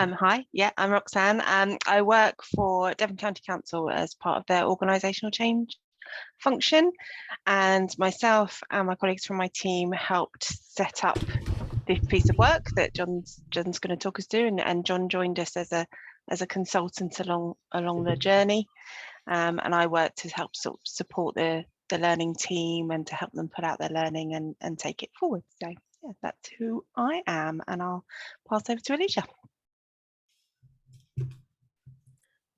Hi, yeah, I'm Roxanne. I work for Devon County Council as part of their organisational change function, and myself and my colleagues from my team helped set up this piece of work that John's going to talk us through, and John joined us as a consultant along the journey, and I worked to help sort of support the learning team and to help them put out their learning and take it forward. So yeah, that's who I am, and I'll pass over to Alicia.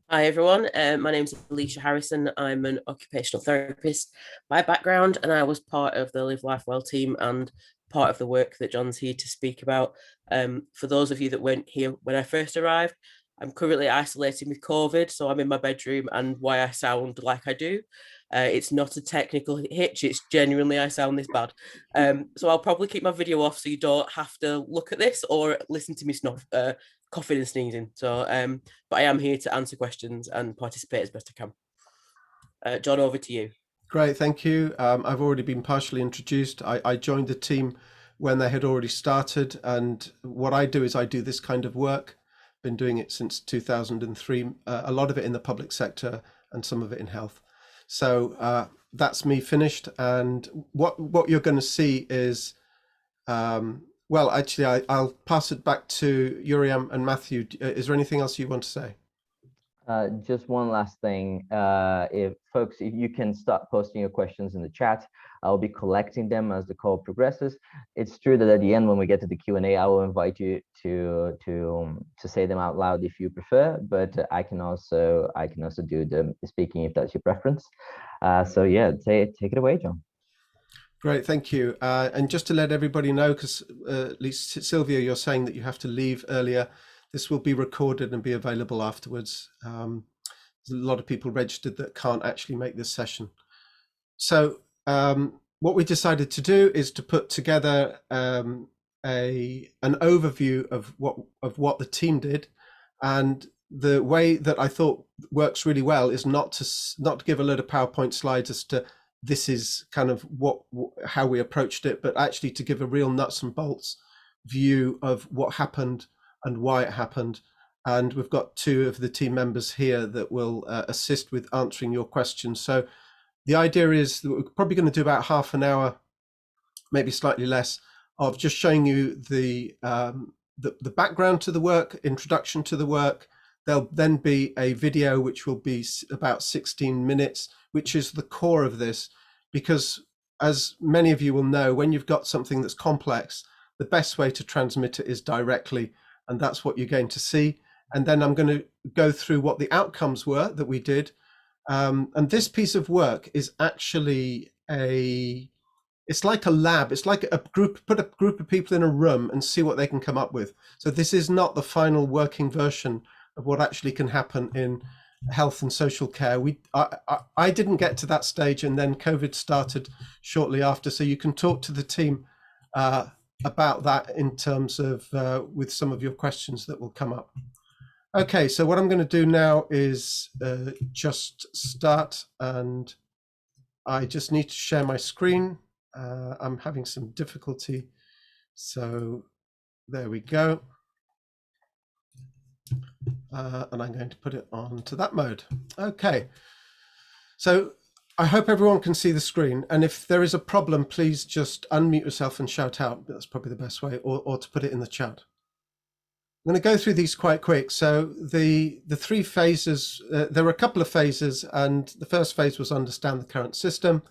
Hi everyone, my name is Alicia Harrison. I'm an occupational therapist by background, and I was part of the Live Life Well team and part of the work that John's here to speak about. For those of you that weren't here when I first arrived, I'm currently isolating with COVID, so I'm in my bedroom, and why I sound like I do. It's not a technical hitch, it's genuinely I sound this bad. So I'll probably keep my video off so you don't have to look at this or listen to me coughing and sneezing. So, but I am here to answer questions and participate as best I can. John, over to you. Great, thank you. I've already been partially introduced. I joined the team when they had already started, and what I do is I do this kind of work. Been doing it since 2003, a lot of it in the public sector and some of it in health. So that's me finished. And what you're going to see is, well, actually, I'll pass it back to Uriam and Matthew. Is there anything else you want to say? Just one last thing. If you can start posting your questions in the chat, I'll be collecting them as the call progresses. It's true that at the end, when we get to the Q&A, I will invite you to say them out loud if you prefer, but I can also do the speaking if that's your preference. So yeah, take it away, John. Great, thank you. And just to let everybody know, because at least Sylvia, you're saying that you have to leave earlier. This will be recorded and be available afterwards. There's a lot of people registered that can't actually make this session. So what we decided to do is to put together an overview of what the team did, and the way that I thought works really well is not to give a load of PowerPoint slides as to this is kind of how we approached it, but actually to give a real nuts and bolts view of what happened and why it happened. And we've got two of the team members here that will assist with answering your questions. So the idea is that we're probably going to do about half an hour, maybe slightly less, of just showing you the background to the work, introduction to the work. There'll then be a video which will be about 16 minutes, which is the core of this, because as many of you will know, when you've got something that's complex, the best way to transmit it is directly, and that's what you're going to see. And then I'm going to go through what the outcomes were that we did. And this piece of work is actually it's like a lab. It's like put a group of people in a room and see what they can come up with. So this is not the final working version of what actually can happen in health and social care. I didn't get to that stage, and then COVID started shortly after. So you can talk to the team about that in terms of with some of your questions that will come up. Okay, so what I'm going to do now is just start, and I just need to share my screen. I'm having some difficulty, so there we go. And I'm going to put it on to that mode. Okay, so I hope everyone can see the screen, and if there is a problem, please just unmute yourself and shout out. That's probably the best way, or to put it in the chat. I'm going to go through these quite quick. So the three phases, there were a couple of phases, and the first phase was understand the current system,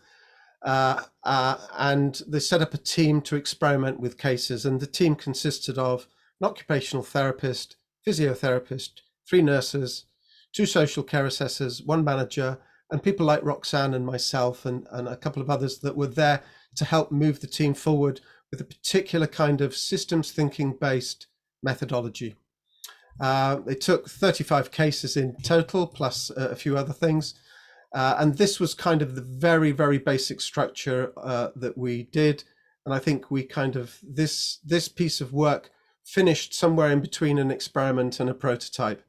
and they set up a team to experiment with cases, and the team consisted of an occupational therapist, physiotherapist, 3 nurses, 2 social care assessors, 1 manager, and people like Roxanne and myself and a couple of others that were there to help move the team forward with a particular kind of systems thinking based methodology. They took 35 cases in total, plus a few other things. And this was kind of the very, very basic structure that we did. And I think we kind of, this piece of work finished somewhere in between an experiment and a prototype.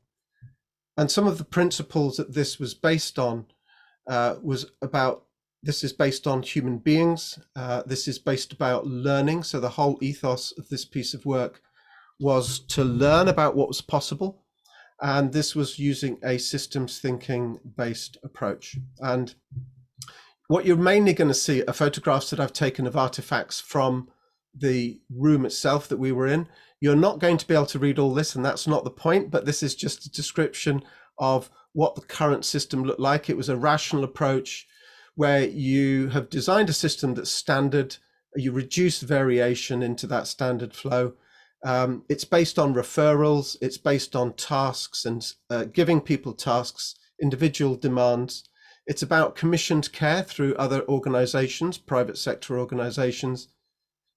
And some of the principles that this was based on this is based on human beings. This is based about learning. So the whole ethos of this piece of work was to learn about what was possible. And this was using a systems thinking based approach. And what you're mainly going to see are photographs that I've taken of artifacts from the room itself that we were in. You're not going to be able to read all this, and that's not the point, but this is just a description of what the current system looked like. It was a rational approach where you have designed a system that's standard, you reduce variation into that standard flow. It's based on referrals, it's based on tasks and giving people tasks, individual demands. It's about commissioned care through other organizations, private sector organizations.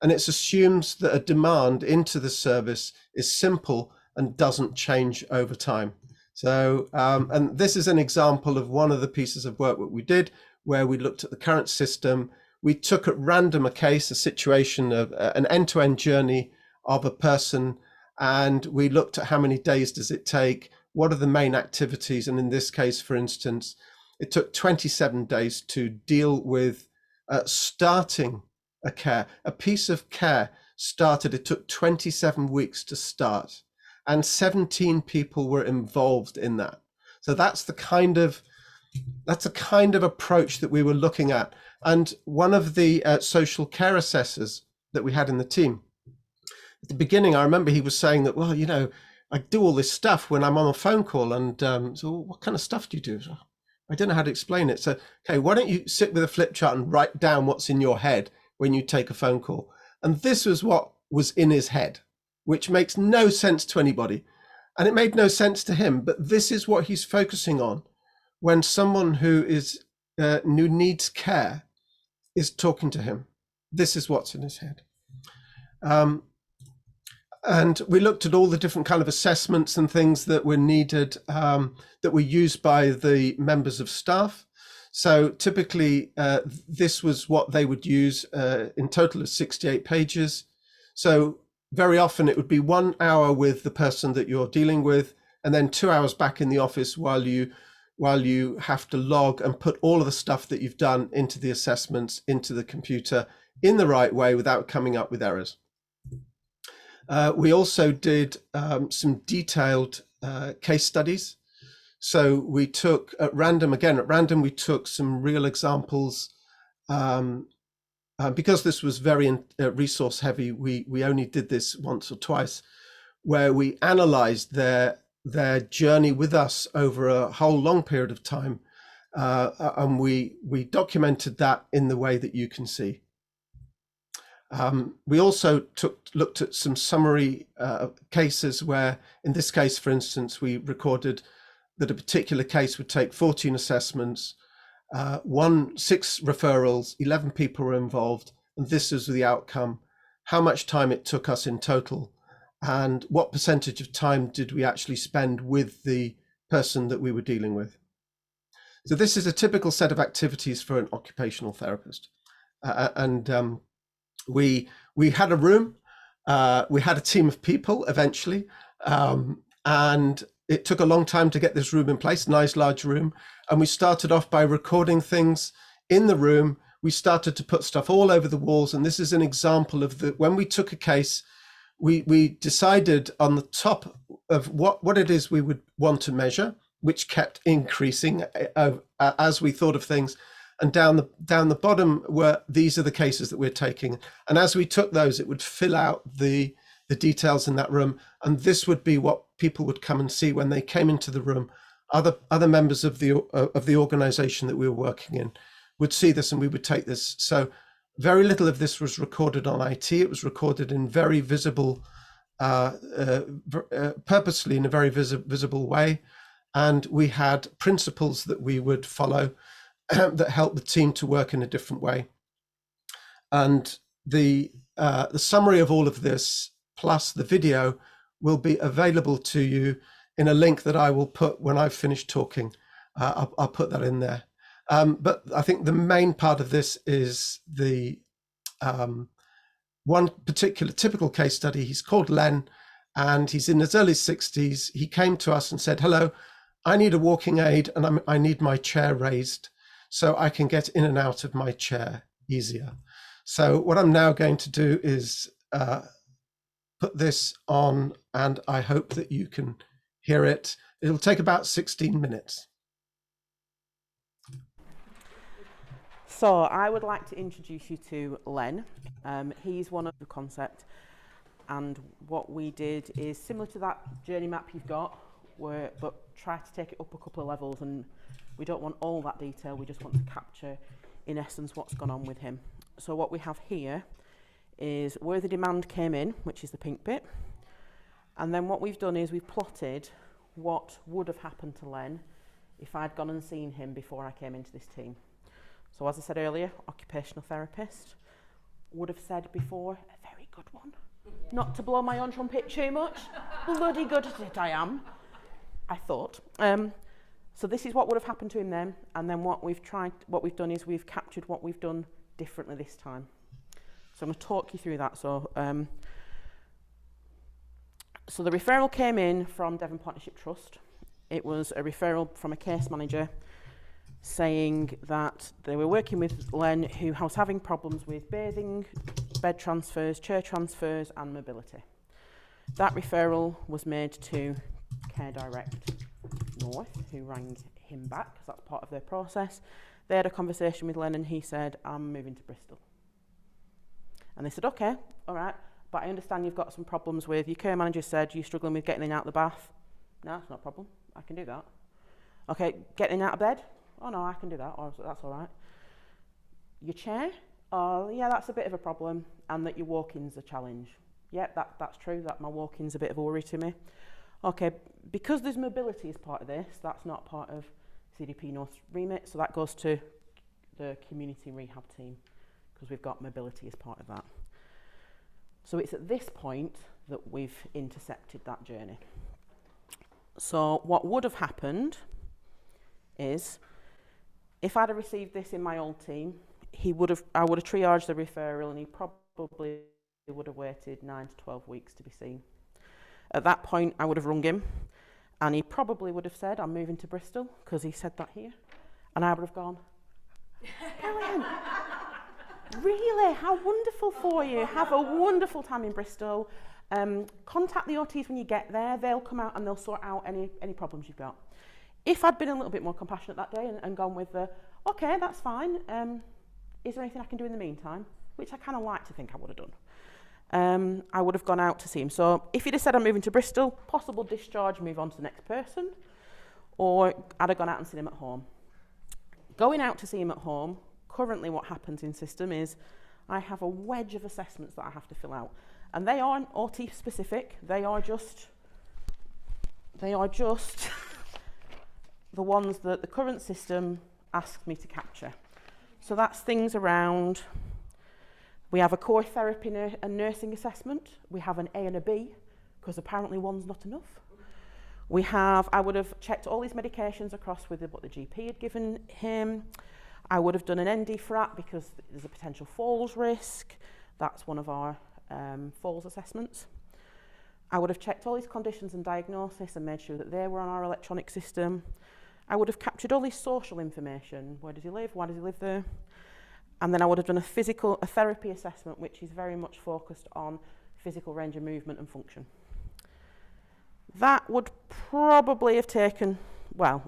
And it assumes that a demand into the service is simple and doesn't change over time. So, and this is an example of one of the pieces of work that we did, where we looked at the current system. We took at random a case, a situation of an end-to-end journey of a person, and we looked at how many days does it take, what are the main activities, and in this case, for instance, it took 27 days to deal with starting a piece of care started. It took 27 weeks to start, and 17 people were involved in that. So that's the kind of approach that we were looking at. And one of the social care assessors that we had in the team, at the beginning, I remember he was saying that, well, you know, I do all this stuff when I'm on a phone call, and so what kind of stuff do you do? So, I don't know how to explain it. So, okay, why don't you sit with a flip chart and write down what's in your head when you take a phone call? And this was what was in his head, which makes no sense to anybody. And it made no sense to him, but this is what he's focusing on when someone who needs care is talking to him. This is what's in his head. And we looked at all the different kind of assessments and things that were needed, that were used by the members of staff. So typically, this was what they would use. In total is 68 pages. So very often it would be 1 hour with the person that you're dealing with, and then 2 hours back in the office while you have to log and put all of the stuff that you've done into the assessments, into the computer in the right way without coming up with errors. We also did some detailed case studies. So we took at random, we took some real examples. Because this was very resource heavy, we only did this once or twice, where we analyzed their journey with us over a whole long period of time. And we documented that in the way that you can see. We also looked at some summary cases where, in this case, for instance, we recorded that a particular case would take 14 assessments, 6 referrals, 11 people were involved, and this is the outcome, how much time it took us in total, and what percentage of time did we actually spend with the person that we were dealing with. So this is a typical set of activities for an occupational therapist. We had a room, we had a team of people eventually, and it took a long time to get this room in place, nice large room. And we started off by recording things in the room. We started to put stuff all over the walls. And this is an example of when we took a case, we decided on the top of what it is we would want to measure, which kept increasing as we thought of things. And down the bottom these are the cases that we're taking. And as we took those, it would fill out the details in that room. And this would be what people would come and see when they came into the room. Other members of the organization that we were working in would see this, and we would take this. So very little of this was recorded on IT. It was recorded in very visible, purposely in a very visible way. And we had principles that we would follow that helped the team to work in a different way. And the summary of all of this, plus the video, will be available to you in a link that I will put when I've finished talking. I'll put that in there. But I think the main part of this is the one particular typical case study. He's called Len, and he's in his early 60s. He came to us and said, "Hello, I need a walking aid, and I need my chair raised so I can get in and out of my chair easier." So what I'm now going to do is put put this on, and I hope that you can hear it. It'll take about 16 minutes. So I would like to introduce you to Len. He's one of the concept, and what we did is similar to that journey map you've got, but try to take it up a couple of levels, and we don't want all that detail, we just want to capture in essence what's gone on with him. So what we have here is where the demand came in, which is the pink bit, and then what we've done is we've plotted what would have happened to Len if I'd gone and seen him before I came into this team. So as I said earlier, occupational therapist, would have said before, a very good one. Not to blow my own trumpet too much, bloody good at it I am, I thought. So this is what would have happened to him then, and then what we've done is we've captured what we've done differently this time. So I'm going to talk you through that. So the referral came in from Deman Partnership Trust. It was a referral from a case manager saying that they were working with Len, who was having problems with bathing, bed transfers, chair transfers and mobility. That referral was made to Care Direct North, who rang him back because that's part of their process. They had a conversation with Len and he said, I'm moving to Bristol. And they said, okay, all right, but I understand you've got some problems with, your care manager said you're struggling with getting in and out of the bath. No, it's not a problem, I can do that. Okay, getting in and out of bed? Oh no, I can do that, or that's all right. Your chair? Oh yeah, that's a bit of a problem, and that your walking's a challenge. Yep, that's true, that my walking's a bit of a worry to me. Okay, because there's mobility as part of this, that's not part of CDP North's remit, so that goes to the community rehab team, because we've got mobility as part of that. So it's at this point that we've intercepted that journey. So what would have happened is, if I'd have received this in my old team, I would have triaged the referral and he probably would have waited 9 to 12 weeks to be seen. At that point, I would have rung him and he probably would have said, I'm moving to Bristol, because he said that here. And I would have gone, brilliant. Really, how wonderful for you. Have a wonderful time in Bristol. Contact the OTs when you get there. They'll come out and they'll sort out any problems you've got. If I'd been a little bit more compassionate that day and gone with the, okay, that's fine, is there anything I can do in the meantime? Which I kind of like to think I would have done. I would have gone out to see him. So if he'd have said I'm moving to Bristol, possible discharge, move on to the next person, or I'd have gone out and seen him at home. Going out to see him at home, currently what happens in system is I have a wedge of assessments that I have to fill out. And they aren't OT specific, they are just the ones that the current system asks me to capture. So that's things around, we have a core therapy and nursing assessment, we have an A and a B, because apparently one's not enough. I would have checked all his medications across with what the GP had given him. I would have done an ND frat because there's a potential falls risk. That's one of our falls assessments. I would have checked all his conditions and diagnosis and made sure that they were on our electronic system. I would have captured all his social information. Where does he live? Why does he live there? And then I would have done a therapy assessment, which is very much focused on physical range of movement and function. That would probably have taken, I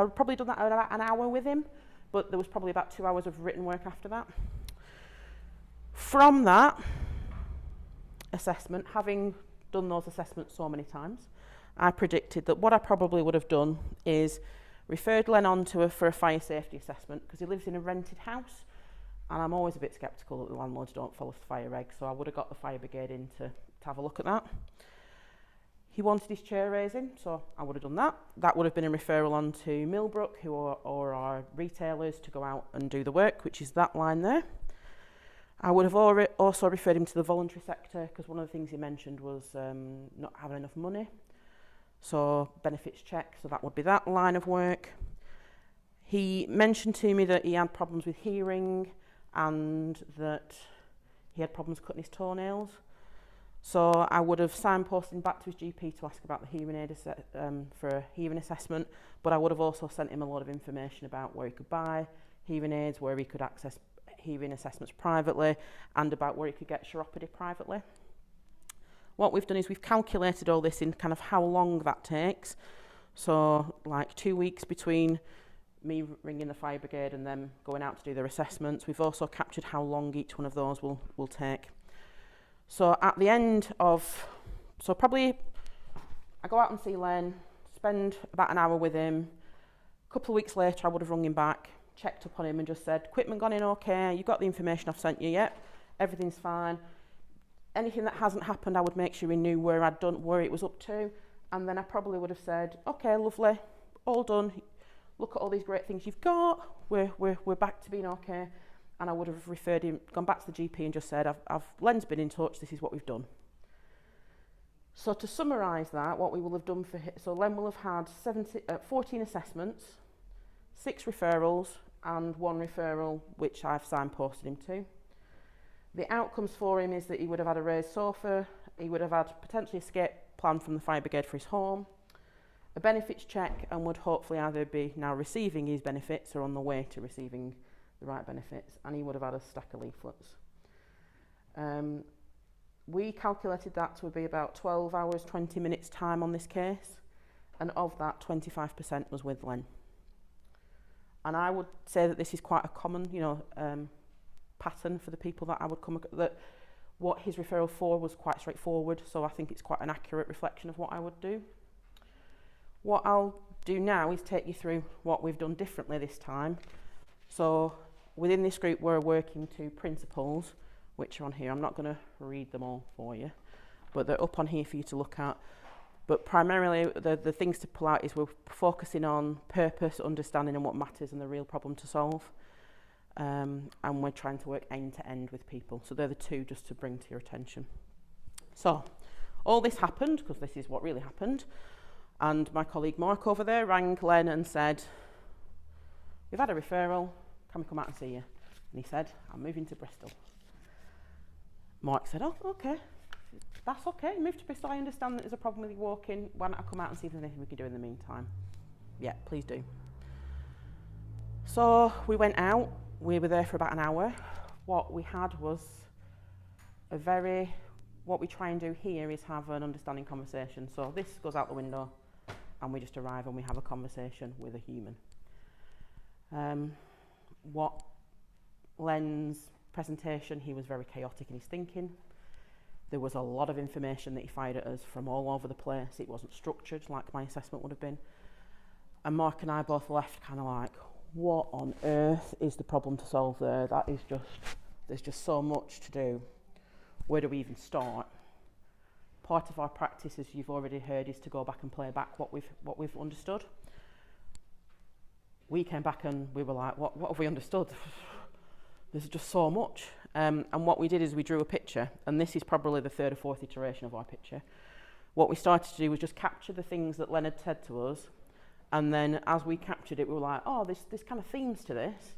would probably done that about an hour with him, but there was probably about 2 hours of written work after that. From that assessment, having done those assessments so many times, I predicted that what I probably would have done is referred Len on for a fire safety assessment, because he lives in a rented house, and I'm always a bit sceptical that the landlords don't follow fire regs, so I would have got the fire brigade in to have a look at that. He wanted his chair raising, so I would have done that. That would have been a referral on to Millbrook, who are our retailers, to go out and do the work, which is that line there. I would have also referred him to the voluntary sector, because one of the things he mentioned was not having enough money. So benefits check, so that would be that line of work. He mentioned to me that he had problems with hearing and that he had problems cutting his toenails. So I would have signposted him back to his GP to ask about the hearing aid for a hearing assessment, but I would have also sent him a lot of information about where he could buy hearing aids, where he could access hearing assessments privately, and about where he could get chiropody privately. what we've done is we've calculated all this in kind of how long that takes. So like 2 weeks between me ringing the fire brigade and them going out to do their assessments. We've also captured how long each one of those will take. So at the end of, so probably I go out and see Len, spend about an hour with him. A couple of weeks later I would have rung him back, checked up on him and just said, equipment gone in okay, you got the information I've sent you, yep, everything's fine. Anything that hasn't happened, I would make sure he knew where I'd done, where it was up to, and then I probably would have said, okay, lovely, all done. Look at all these great things you've got. We're back to being okay, and I would have referred him, gone back to the GP, and just said, Len's been in touch. This is what we've done. So to summarise that, what we will have done for him, so Len will have had 14 assessments, 6 referrals, and 1 referral which I've signposted him to. The outcomes for him is that he would have had a raised sofa, he would have had potentially escape plan from the fire brigade for his home, a benefits check, and would hopefully either be now receiving his benefits or on the way to receiving the right benefits, and he would have had a stack of leaflets. We calculated that to be about 12 hours, 20 minutes time on this case, and of that 25% was with Len. And I would say that this is quite a common, pattern for the people that I would come across, that what his referral for was quite straightforward, so I think it's quite an accurate reflection of what I would do. What I'll do now is take you through what we've done differently this time. So within this group we're working to principles which are on here. I'm not going to read them all for you, but they're up on here for you to look at. But primarily the things to pull out is we're focusing on purpose, understanding and what matters and the real problem to solve. And we're trying to work end to end with people. So they're the two just to bring to your attention. So all this happened because this is what really happened. And my colleague Mark over there rang Len and said, we've had a referral, can we come out and see you? And he said, I'm moving to Bristol. Mark said, oh, okay, that's okay, move to Bristol, I understand that there's a problem with you walking, why don't I come out and see if there's anything we can do in the meantime? Yeah, please do. So we went out, we were there for about an hour. What we had was what we try and do here is have an understanding conversation. So this goes out the window and we just arrive and we have a conversation with a human. What Len's presentation, he was very chaotic in his thinking. There was a lot of information that he fired at us from all over the place. It wasn't structured like my assessment would have been. And Mark and I both left kind of like, what on earth is the problem to solve there? That is just, there's just so much to do. Where do we even start? Part of our practice, as you've already heard, is to go back and play back what we've understood. We came back and we were like, what have we understood? There's just so much. And what we did is we drew a picture, and this is probably the 3rd or 4th iteration of our picture. What we started to do was just capture the things that Len had said to us, and then as we captured it, we were like, oh, there's kind of themes to this.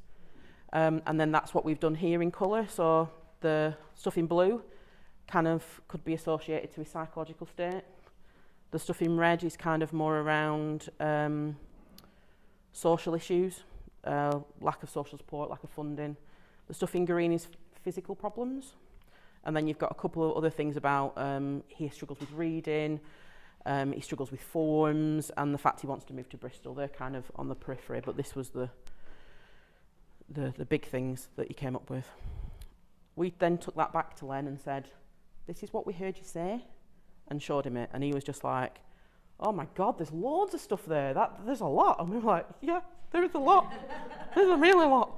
And then that's what we've done here in colour. So the stuff in blue kind of could be associated to his psychological state. The stuff in red is kind of more around social issues, lack of social support, lack of funding. The stuff in green is physical problems. And then you've got a couple of other things about he struggles with reading, he struggles with forms, and the fact he wants to move to Bristol. They're kind of on the periphery, but this was the big things that he came up with. We then took that back to Len and said, this is what we heard you say, and showed him it. And he was just like, oh my God, there's loads of stuff there. There's a lot. And we were like, yeah, there is a lot. There's a really lot.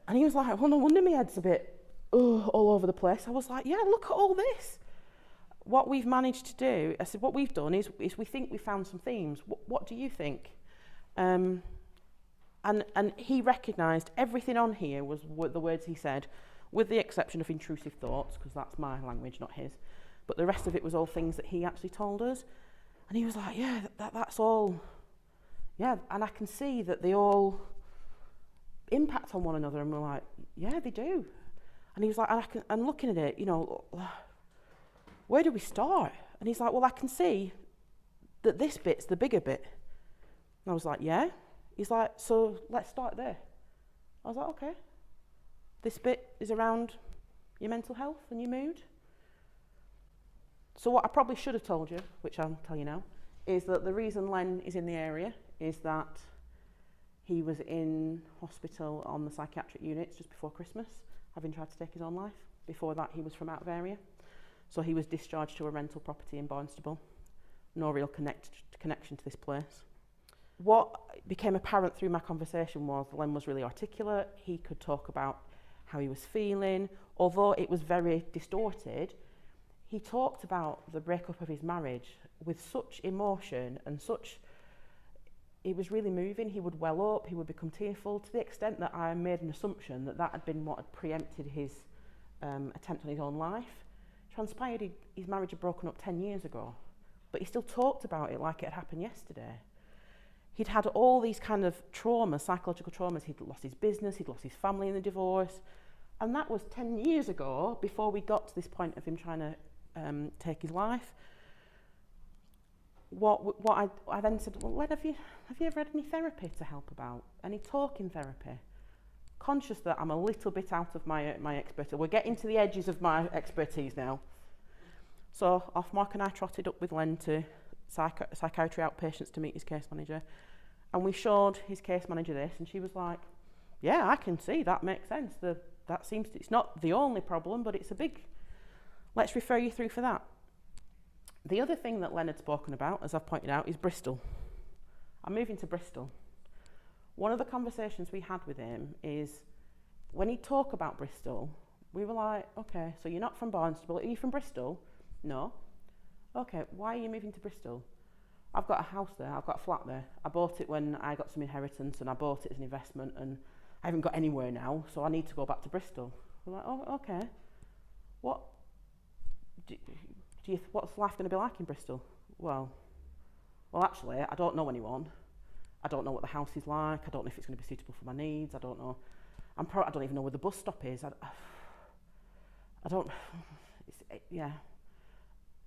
And he was like, well, no wonder my head's a bit all over the place. I was like, yeah, look at all this. What we've managed to do, I said, what we've done is we think we found some themes. What do you think? And he recognised everything on here was the words he said, with the exception of intrusive thoughts, because that's my language, not his. But the rest of it was all things that he actually told us. And he was like, yeah, that's all. Yeah, and I can see that they all impact on one another. And we're like, yeah, they do. And he was like, and looking at it, where do we start? And he's like, well, I can see that this bit's the bigger bit. And I was like, yeah. He's like, so let's start there. I was like, okay. This bit is around your mental health and your mood. So what I probably should have told you, which I'll tell you now, is that the reason Len is in the area is that he was in hospital on the psychiatric units just before Christmas, having tried to take his own life. Before that, he was from out of area. So he was discharged to a rental property in Barnstable. No real connection to this place. What became apparent through my conversation was Len was really articulate. He could talk about how he was feeling. Although it was very distorted, he talked about the breakup of his marriage with such emotion and such... It was really moving. He would well up, he would become tearful, to the extent that I made an assumption that that had been what had preempted his attempt on his own life. Transpired his marriage had broken up 10 years ago, but he still talked about it like it had happened yesterday. He'd had all these kind of traumas, psychological traumas. He'd lost his business, he'd lost his family in the divorce. And that was 10 years ago, before we got to this point of him trying to take his life. What I then said, well, Len, have you ever had any therapy to help about? Any talking therapy? Conscious that I'm a little bit out of my expertise. We're getting to the edges of my expertise now. So off Mark and I trotted up with Len to psychiatry outpatients to meet his case manager. And we showed his case manager this, and she was like, yeah, I can see, that makes sense. It's not the only problem, but it's a big, let's refer you through for that. The other thing that Len had spoken about, as I've pointed out, is Bristol. I'm moving to Bristol. One of the conversations we had with him is, when he'd talk about Bristol, we were like, okay, so you're not from Barnstable, are you from Bristol? No. Okay, why are you moving to Bristol? I've got a house there, I've got a flat there. I bought it when I got some inheritance, and I bought it as an investment, and I haven't got anywhere now, so I need to go back to Bristol. We're like, oh, okay. What's life going to be like in Bristol? Well, actually, I don't know anyone. I don't know what the house is like. I don't know if it's going to be suitable for my needs. I don't know. I don't even know where the bus stop is. I don't. Yeah.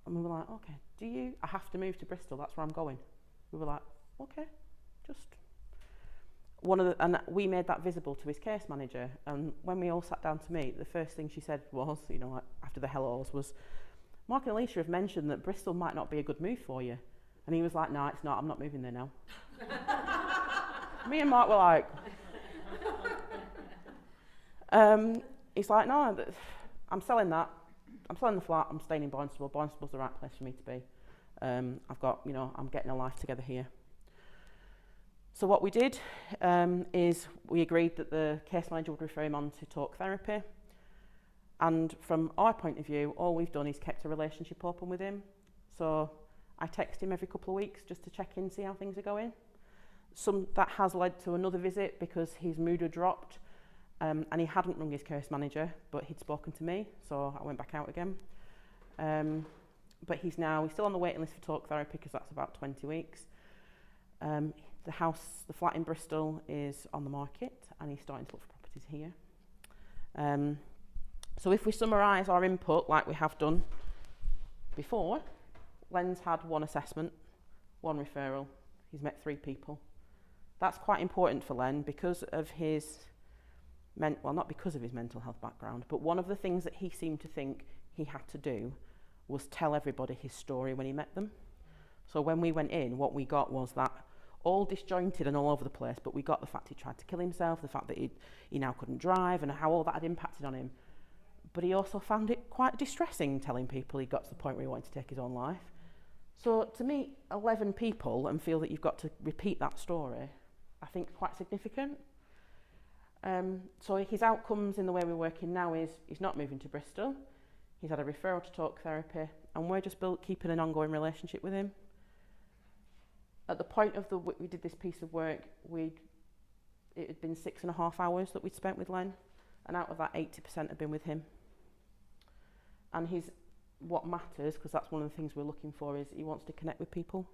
And we were like, okay, I have to move to Bristol. That's where I'm going. We were like, okay, just. And we made that visible to his case manager. And when we all sat down to meet, the first thing she said was, like after the hellos, was, Mark and Alicia have mentioned that Bristol might not be a good move for you. And he was like, no, it's not. I'm not moving there now. Me and Mark were like, he's like, no, I'm selling that. I'm selling the flat. I'm staying in Barnstable. Barnstable's the right place for me to be. I'm getting a life together here. So what we did is we agreed that the case manager would refer him on to talk therapy. And from our point of view, all we've done is kept a relationship open with him. So I text him every couple of weeks just to check in, see how things are going. That has led to another visit because his mood had dropped, and he hadn't rung his case manager, but he'd spoken to me, so I went back out again. But he's still on the waiting list for talk therapy because that's about 20 weeks. The flat in Bristol is on the market, and he's starting to look for properties here. So if we summarise our input like we have done before, Len's had one assessment, one referral. He's met 3 people. That's quite important for Len because of his, not because of his mental health background, but one of the things that he seemed to think he had to do was tell everybody his story when he met them. So when we went in, what we got was that all disjointed and all over the place, but we got the fact he tried to kill himself, the fact that he now couldn't drive, and how all that had impacted on him. But he also found it quite distressing telling people he got to the point where he wanted to take his own life. So to meet 11 people and feel that you've got to repeat that story, I think is quite significant. So his outcomes in the way we're working now is he's not moving to Bristol, he's had a referral to talk therapy, and we're just keeping an ongoing relationship with him. At the point of we did this piece of work, it had been 6.5 hours that we'd spent with Len, and out of that 80% had been with him. And what matters, because that's one of the things we're looking for, is he wants to connect with people.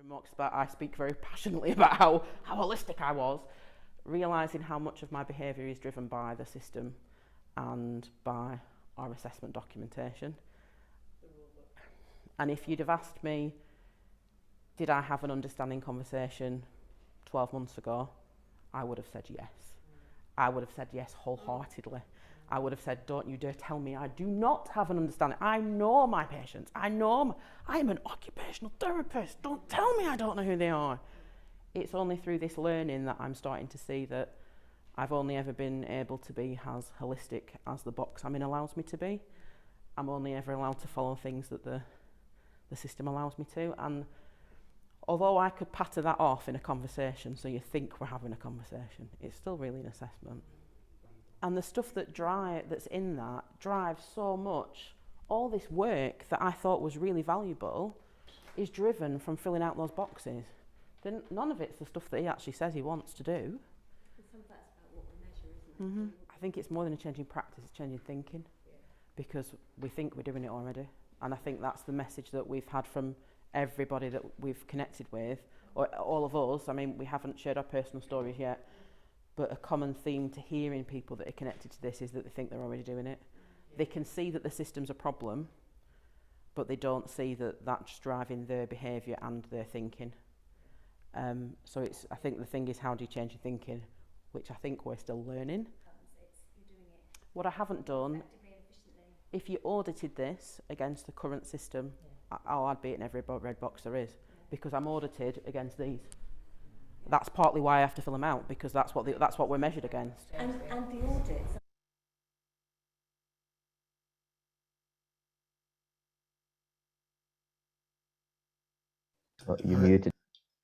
remarks about I speak very passionately about how holistic I was, realising how much of my behaviour is driven by the system and by our assessment documentation. And if you'd have asked me, did I have an understanding conversation 12 months ago, I would have said yes. I would have said yes wholeheartedly. I would have said, don't you dare tell me I do not have an understanding. I know my patients. I'm an occupational therapist. Don't tell me I don't know who they are. It's only through this learning that I'm starting to see that I've only ever been able to be as holistic as the box I'm in allows me to be. I'm only ever allowed to follow things that the system allows me to. And although I could patter that off in a conversation, so you think we're having a conversation, it's still really an assessment. And the stuff that's in that drives so much. All this work that I thought was really valuable is driven from filling out those boxes. Then none of it's the stuff that he actually says he wants to do. And some of that's about what we measure, isn't it? I think it's more than a changing practice, it's changing thinking. Because we think we're doing it already. And I think that's the message that we've had from everybody that we've connected with, or all of us. I mean, we haven't shared our personal stories yet, but a common theme to hearing people that are connected to this is that they think they're already doing it. They can see that the system's a problem, but they don't see that that's driving their behaviour and their thinking. So I think the thing is, how do you change your thinking, which I think we're still learning. You're doing it What I haven't done, effectively and efficiently. if you audited this against the current system, I'd be in every red box there is, because I'm audited against these. That's partly why I have to fill them out, because that's what we're measured against. And the audits. Oh, you muted.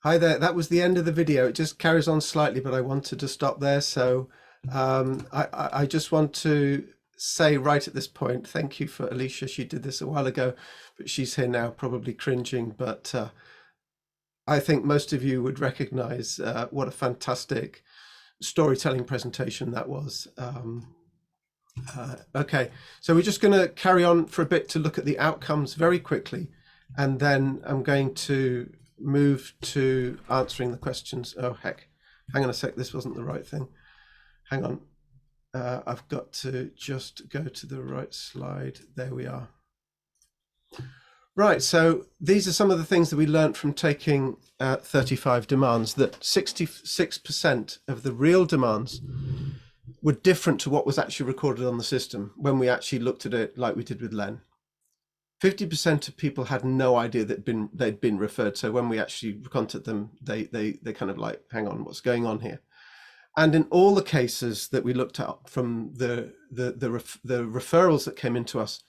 Hi there, that was the end of the video. It just carries on slightly, but I wanted to stop there. So I just want to say right at this point, thank you for Alicia. She did this a while ago, but she's here now probably cringing. But I think most of you would recognize what a fantastic storytelling presentation that was. Okay, so we're just going to carry on for a bit to look at the outcomes very quickly. And then I'm going to move to answering the questions. Oh, heck. Hang on a sec. This wasn't the right thing. Hang on. I've got to just go to the right slide. There we are. Right. So these are some of the things that we learned from taking 35 demands, that 66% of the real demands were different to what was actually recorded on the system when we actually looked at it like we did with Len. 50% of people had no idea that they'd been referred. So when we actually contacted them, they kind of like, hang on, what's going on here? And in all the cases that we looked at from the referrals that came into us,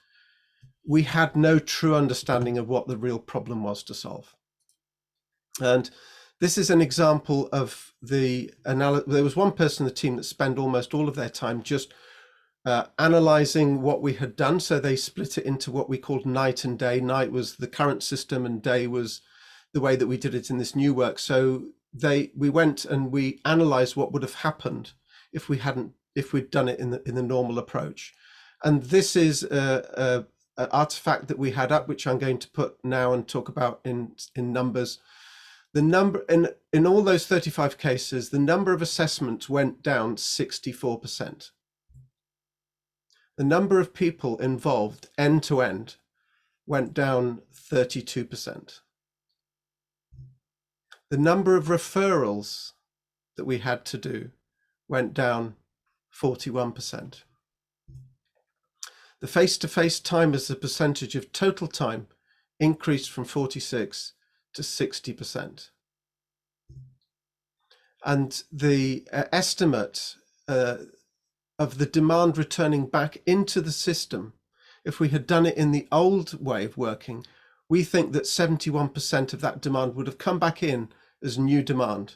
we had no true understanding of what the real problem was to solve. And this is an example of the analysis. There was one person in the team that spent almost all of their time just analyzing what we had done. So they split it into what we called night and day. Night was the current system and day was the way that we did it in this new work. So we went and we analyzed what would have happened if we'd done it in the normal approach. And this is an artifact that we had up, which I'm going to put now and talk about in numbers. The number in all those 35 cases, the number of assessments went down 64%. The number of people involved end to end went down 32%. The number of referrals that we had to do went down 41%. The face-to-face time as a percentage of total time increased from 46 to 60%. And the estimate of the demand returning back into the system, if we had done it in the old way of working, we think that 71% of that demand would have come back in as new demand.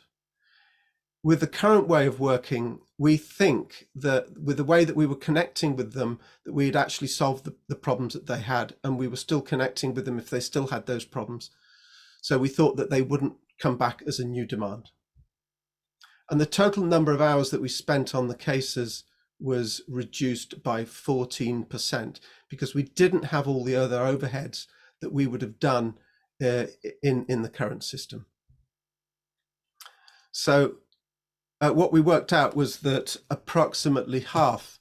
With the current way of working, we think that with the way that we were connecting with them, that we'd actually solved the problems that they had, and we were still connecting with them if they still had those problems. So we thought that they wouldn't come back as a new demand. And the total number of hours that we spent on the cases was reduced by 14% because we didn't have all the other overheads that we would have done in the current system. So what we worked out was that approximately half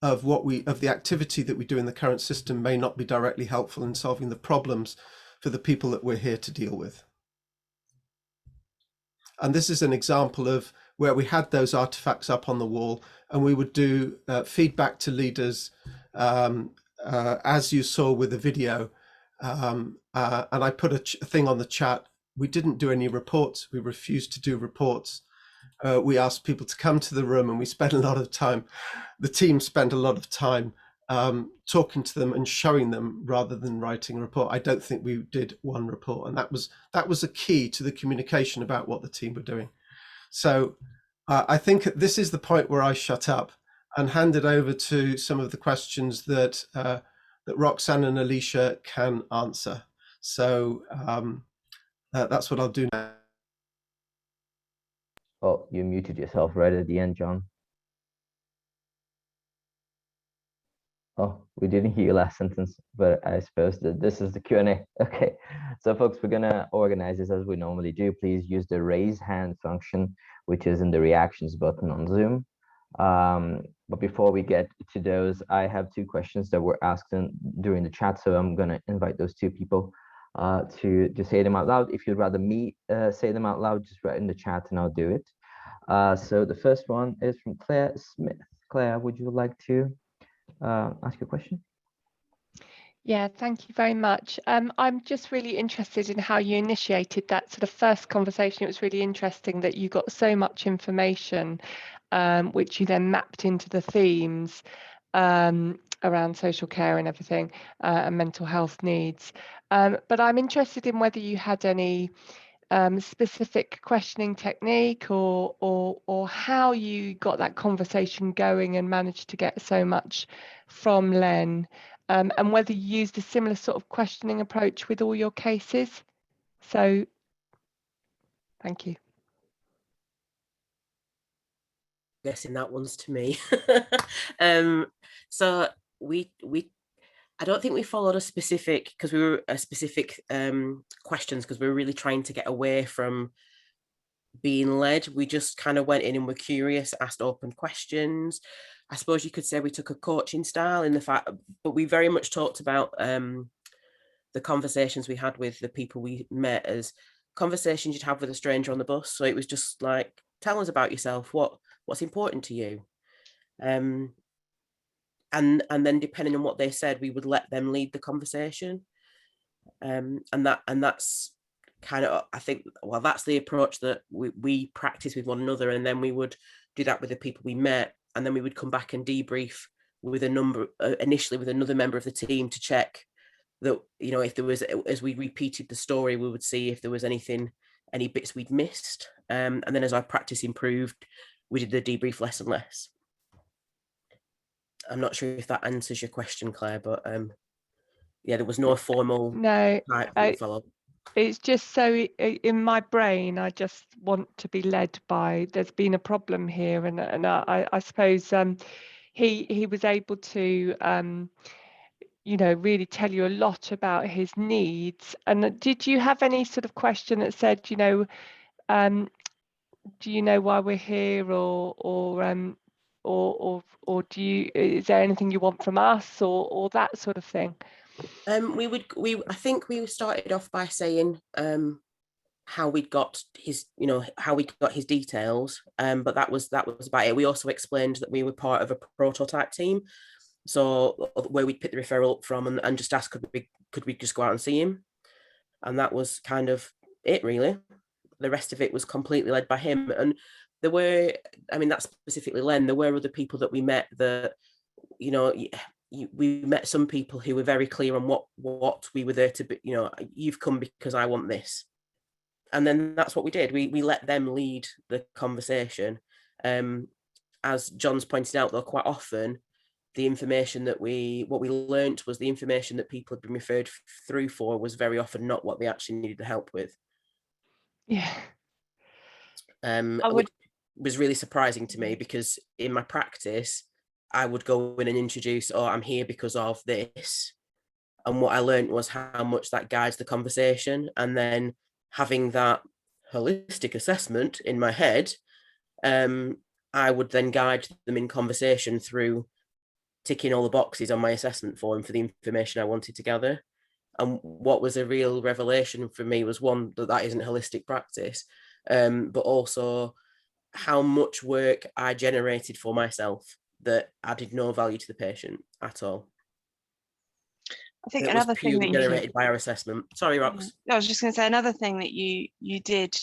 of the activity that we do in the current system may not be directly helpful in solving the problems for the people that we're here to deal with. And this is an example of where we had those artifacts up on the wall, and we would do feedback to leaders, as you saw with the video. And I put a thing on the chat. We didn't do any reports. We refused to do reports. We asked people to come to the room, and we spent a lot of time, the team spent a lot of time talking to them and showing them rather than writing a report. I don't think we did one report, and that was a key to the communication about what the team were doing. So I think this is the point where I shut up and hand it over to some of the questions that that Roxanne and Alicia can answer. So that's what I'll do now. Oh, you muted yourself right at the end, John. Oh, we didn't hear your last sentence, but I suppose that this is the Q&A. Okay, so folks, we're gonna organize this as we normally do. Please use the raise hand function, which is in the reactions button on Zoom. But before we get to those, I have two questions that were asked during the chat, so I'm gonna invite those two people to say them out loud. If you'd rather me say them out loud, just write in the chat and I'll do it. So the first one is from Claire Smith. Claire, would you like to ask your question? Yeah, thank you very much. I'm just really interested in how you initiated that sort of first conversation. It was really interesting that you got so much information, which you then mapped into the themes around social care and everything, and mental health needs. But I'm interested in whether you had any specific questioning technique or how you got that conversation going and managed to get so much from Len, and whether you used a similar sort of questioning approach with all your cases. So thank you. Guessing that one's to me. So I don't think we followed a specific, because we were a specific questions, because we were really trying to get away from being led. We just kind of went in and were curious, asked open questions. I suppose you could say we took a coaching style in the fact, but we very much talked about the conversations we had with the people we met as conversations you'd have with a stranger on the bus. So it was just like, tell us about yourself, what's important to you. And then depending on what they said, we would let them lead the conversation. And that's kind of, I think, well, that's the approach that we practice with one another. And then we would do that with the people we met. And then we would come back and debrief with initially with another member of the team to check that, you know, if there was, as we repeated the story, we would see if there was any bits we'd missed. And then as our practice improved, we did the debrief less and less. I'm not sure if that answers your question, Claire, but yeah, there was no formal type follow. It's just so in my brain, I just want to be led by, there's been a problem here, and I suppose he was able to you know, really tell you a lot about his needs. And did you have any sort of question that said, you know, do you know why we're here, or do you, is there anything you want from us, or that sort of thing? I think we started off by saying how we got his details, but that was about it. We also explained that we were part of a prototype team, so where we'd pick the referral up from and just ask, could we just go out and see him, and that was kind of it, really. The rest of it was completely led by him. And there were, I mean, that's specifically Len, there were other people that we met that, you know, we met some people who were very clear on what we were there to be, you know, you've come because I want this. And then that's what we did. We let them lead the conversation. As John's pointed out, though, quite often the information that what we learnt was the information that people had been referred through for was very often not what they actually needed the help with. Yeah. Which was really surprising to me, because in my practice, I would go in and introduce, oh, I'm here because of this. And what I learned was how much that guides the conversation. And then having that holistic assessment in my head, I would then guide them in conversation through ticking all the boxes on my assessment form for the information I wanted to gather. And what was a real revelation for me was, one, that isn't holistic practice, but also how much work I generated for myself that added no value to the patient at all. I think It another was thing that purely generated by our assessment. Sorry, Rox. I was just going to say, another thing that you did,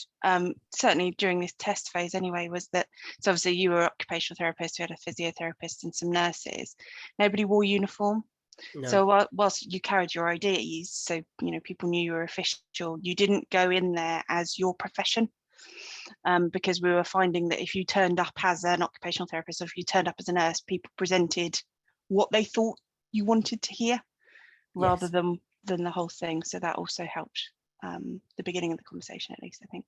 certainly during this test phase anyway, was that, so obviously you were an occupational therapist, we had a physiotherapist and some nurses. Nobody wore uniform. No. So whilst you carried your IDs, so people knew you were official, you didn't go in there as your profession, because we were finding that if you turned up as an occupational therapist, or if you turned up as a nurse, people presented what they thought you wanted to hear, rather than the whole thing. So that also helped the beginning of the conversation, at least, I think.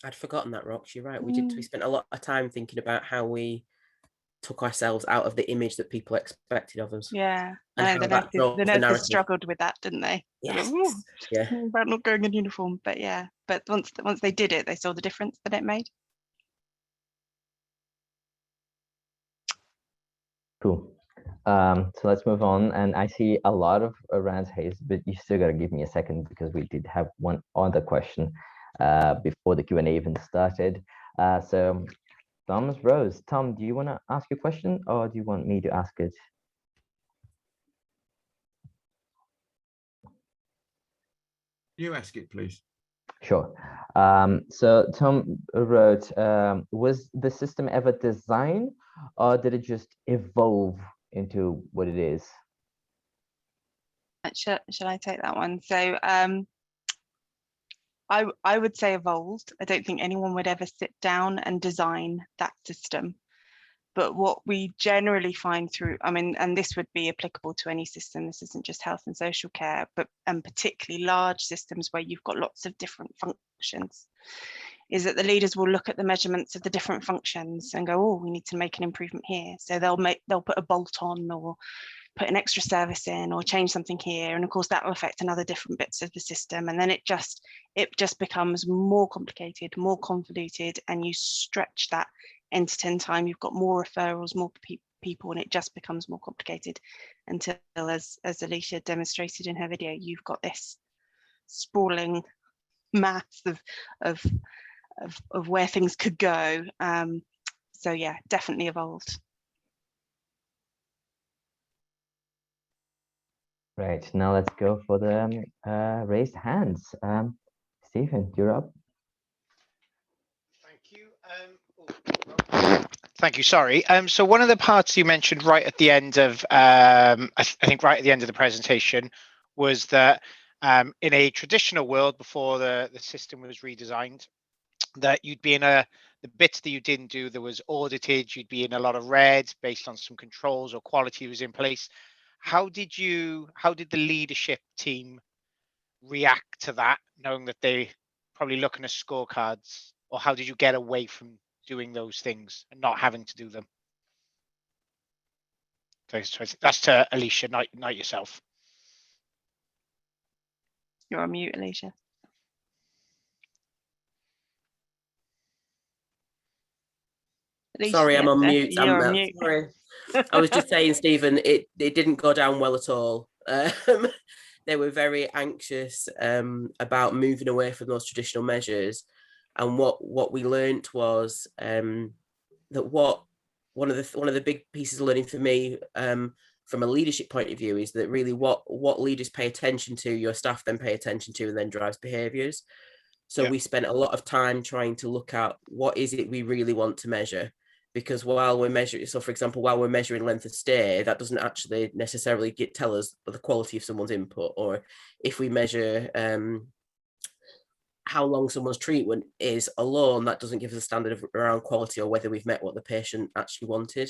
I'd forgotten that, Rox. You're right. We spent a lot of time thinking about how we took ourselves out of the image that people expected of us. Yeah, And I how know that the drove the nurses narrative. struggled with that, didn't they? Yes. Like, Yeah. about not going in uniform, but yeah. But once they did it, they saw the difference that it made. Cool. So let's move on. And I see a lot of Rand's haze, but you still got to give me a second because we did have one other question before the Q&A even started. So Thomas Rose, Tom, do you want to ask a question or do you want me to ask it? You ask it, please. Sure. So Tom wrote, was the system ever designed or did it just evolve into what it is? Shall I take that one? So I would say evolved. I don't think anyone would ever sit down and design that system. But what we generally find through, and this would be applicable to any system, this isn't just health and social care, but particularly large systems where you've got lots of different functions, is that the leaders will look at the measurements of the different functions and go, oh, we need to make an improvement here. So they'll put a bolt on or put an extra service in or change something here. And of course that will affect another different bits of the system. And then it just becomes more complicated, more convoluted, and you stretch that end-to-end time. You've got more referrals, more people, and it just becomes more complicated until, as Alicia demonstrated in her video, you've got this sprawling mass of where things could go. So yeah, definitely evolved. Right, now let's go for the raised hands. Stephen, you're up. Thank you. Thank you. Sorry. So one of the parts you mentioned right at the end of, I think right at the end of the presentation, was that in a traditional world before the system was redesigned, that you'd be in the bits that you didn't do, there was audited, you'd be in a lot of red based on some controls or quality was in place. How did the leadership team react to that, knowing that they probably looking at scorecards, or how did you get away from doing those things and not having to do them? So that's to Alicia, not yourself. You're on mute, Alicia. Sorry, I'm on mute. You're on mute. Sorry. I was just saying, Stephen, it didn't go down well at all. They were very anxious about moving away from those traditional measures. And what we learnt was that one of the big pieces of learning for me from a leadership point of view is that really what leaders pay attention to, your staff then pay attention to, and then drives behaviours. So we spent a lot of time trying to look at what is it we really want to measure. Because while we're measuring, so for example, while we're measuring length of stay, that doesn't actually necessarily tell us the quality of someone's input. Or if we measure how long someone's treatment is alone, that doesn't give us a standard around quality or whether we've met what the patient actually wanted.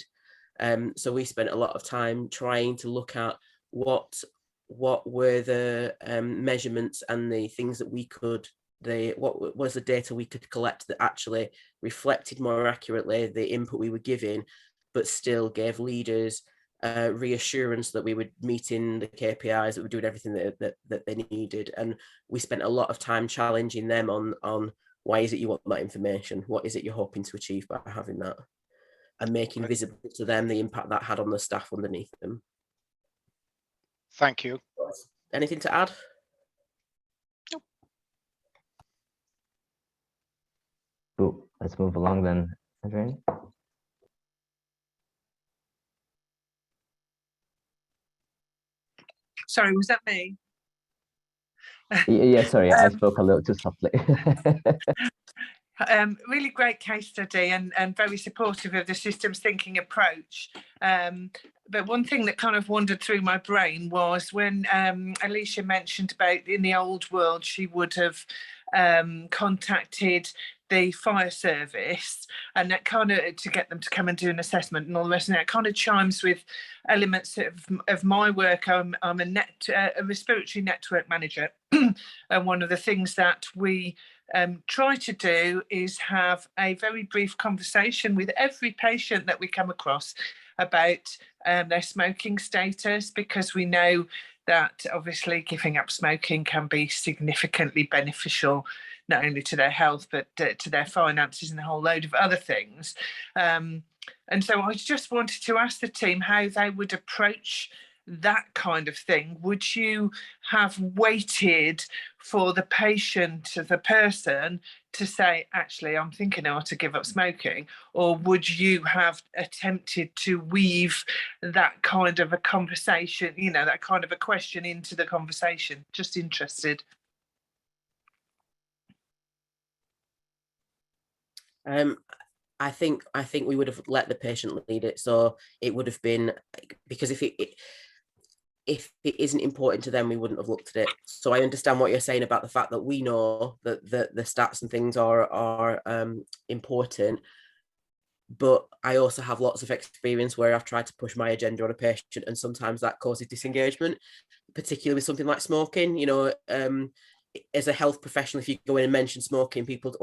So we spent a lot of time trying to look at what were the measurements and the things that we could, what was the data we could collect that actually reflected more accurately the input we were giving, but still gave leaders reassurance that we were meeting the KPIs, that we're doing everything that they needed. And we spent a lot of time challenging them on why is it you want that information? What is it you're hoping to achieve by having that? And making visible to them the impact that had on the staff underneath them. Thank you. Anything to add? Nope. Cool. Let's move along then, Adrian. Sorry, was that me? Yeah, sorry, I spoke a little too softly. Really great case study and very supportive of the systems thinking approach. But one thing that kind of wandered through my brain was when Alicia mentioned about in the old world, she would have contacted the fire service, and that kind of to get them to come and do an assessment and all the rest of that. It kind of chimes with elements of my work. I'm a respiratory network manager, and one of the things that we try to do is have a very brief conversation with every patient that we come across about their smoking status, because we know that obviously giving up smoking can be significantly beneficial, not only to their health, but to their finances and a whole load of other things. And so I just wanted to ask the team how they would approach that kind of thing. Would you have waited for the patient, the person, to say, actually, I'm thinking I ought to give up smoking? Or would you have attempted to weave that kind of a conversation, you know, that kind of a question into the conversation? Just interested. I think we would have let the patient lead it. So it would have been, because if it isn't important to them, we wouldn't have looked at it. So I understand what you're saying about the fact that we know that the stats and things are important, but I also have lots of experience where I've tried to push my agenda on a patient, and sometimes that causes disengagement, particularly with something like smoking. You know, as a health professional, if you go in and mention smoking, people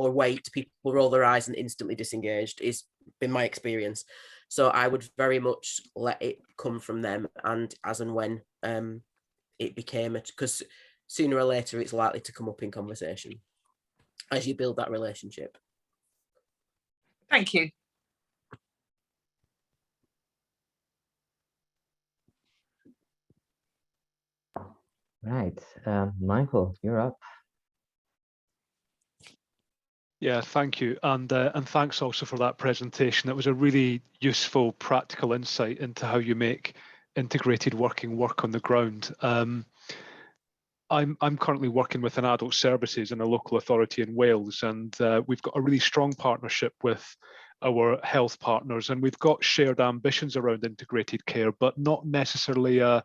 roll their eyes and instantly disengaged. It's been my experience. So I would very much let it come from them, and as and when it became it, because sooner or later it's likely to come up in conversation as you build that relationship. Thank you. Right, Michael, you're up. Yeah, thank you, and thanks also for that presentation. It was a really useful, practical insight into how you make integrated working work on the ground. I'm currently working with an adult services in a local authority in Wales, and we've got a really strong partnership with our health partners, and we've got shared ambitions around integrated care, but not necessarily a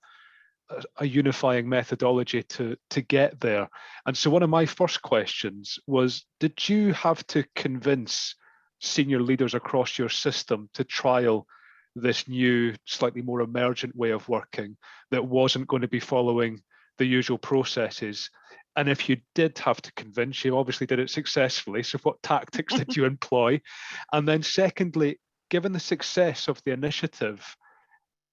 unifying methodology to get there. And so one of my first questions was, did you have to convince senior leaders across your system to trial this new, slightly more emergent way of working that wasn't going to be following the usual processes? And if you did have to convince, you obviously did it successfully, so what tactics did you employ? And then secondly, given the success of the initiative,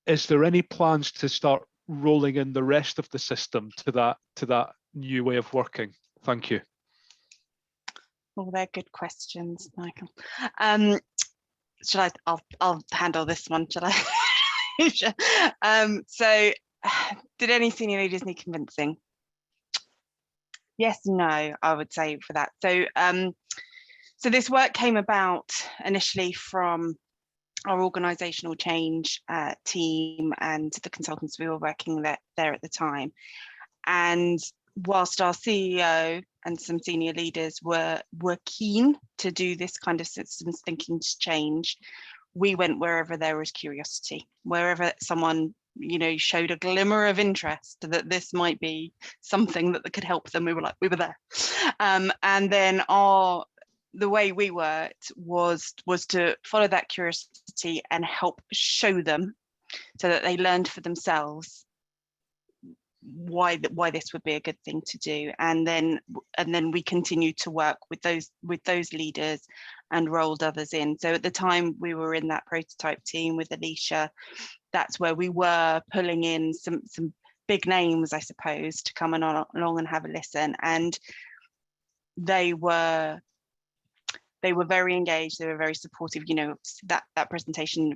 is there any plans to start rolling in the rest of the system to that new way of working? Thank you. Well, they're good questions, Michael. I'll handle this one, shall I? So did any senior leaders need convincing? Yes, no, I would say for that. So so this work came about initially from our organisational change team and the consultants we were working there at the time. And whilst our CEO and some senior leaders were keen to do this kind of systems thinking change, we went wherever there was curiosity, wherever someone, you know, showed a glimmer of interest that this might be something that could help them. We were there. And then the way we worked was to follow that curiosity and help show them so that they learned for themselves why this would be a good thing to do, and then we continued to work with those leaders and rolled others in. So at the time we were in that prototype team with Alicia, that's where we were pulling in some big names, I suppose, to come along and have a listen, and they were very engaged, they were very supportive. You know, that presentation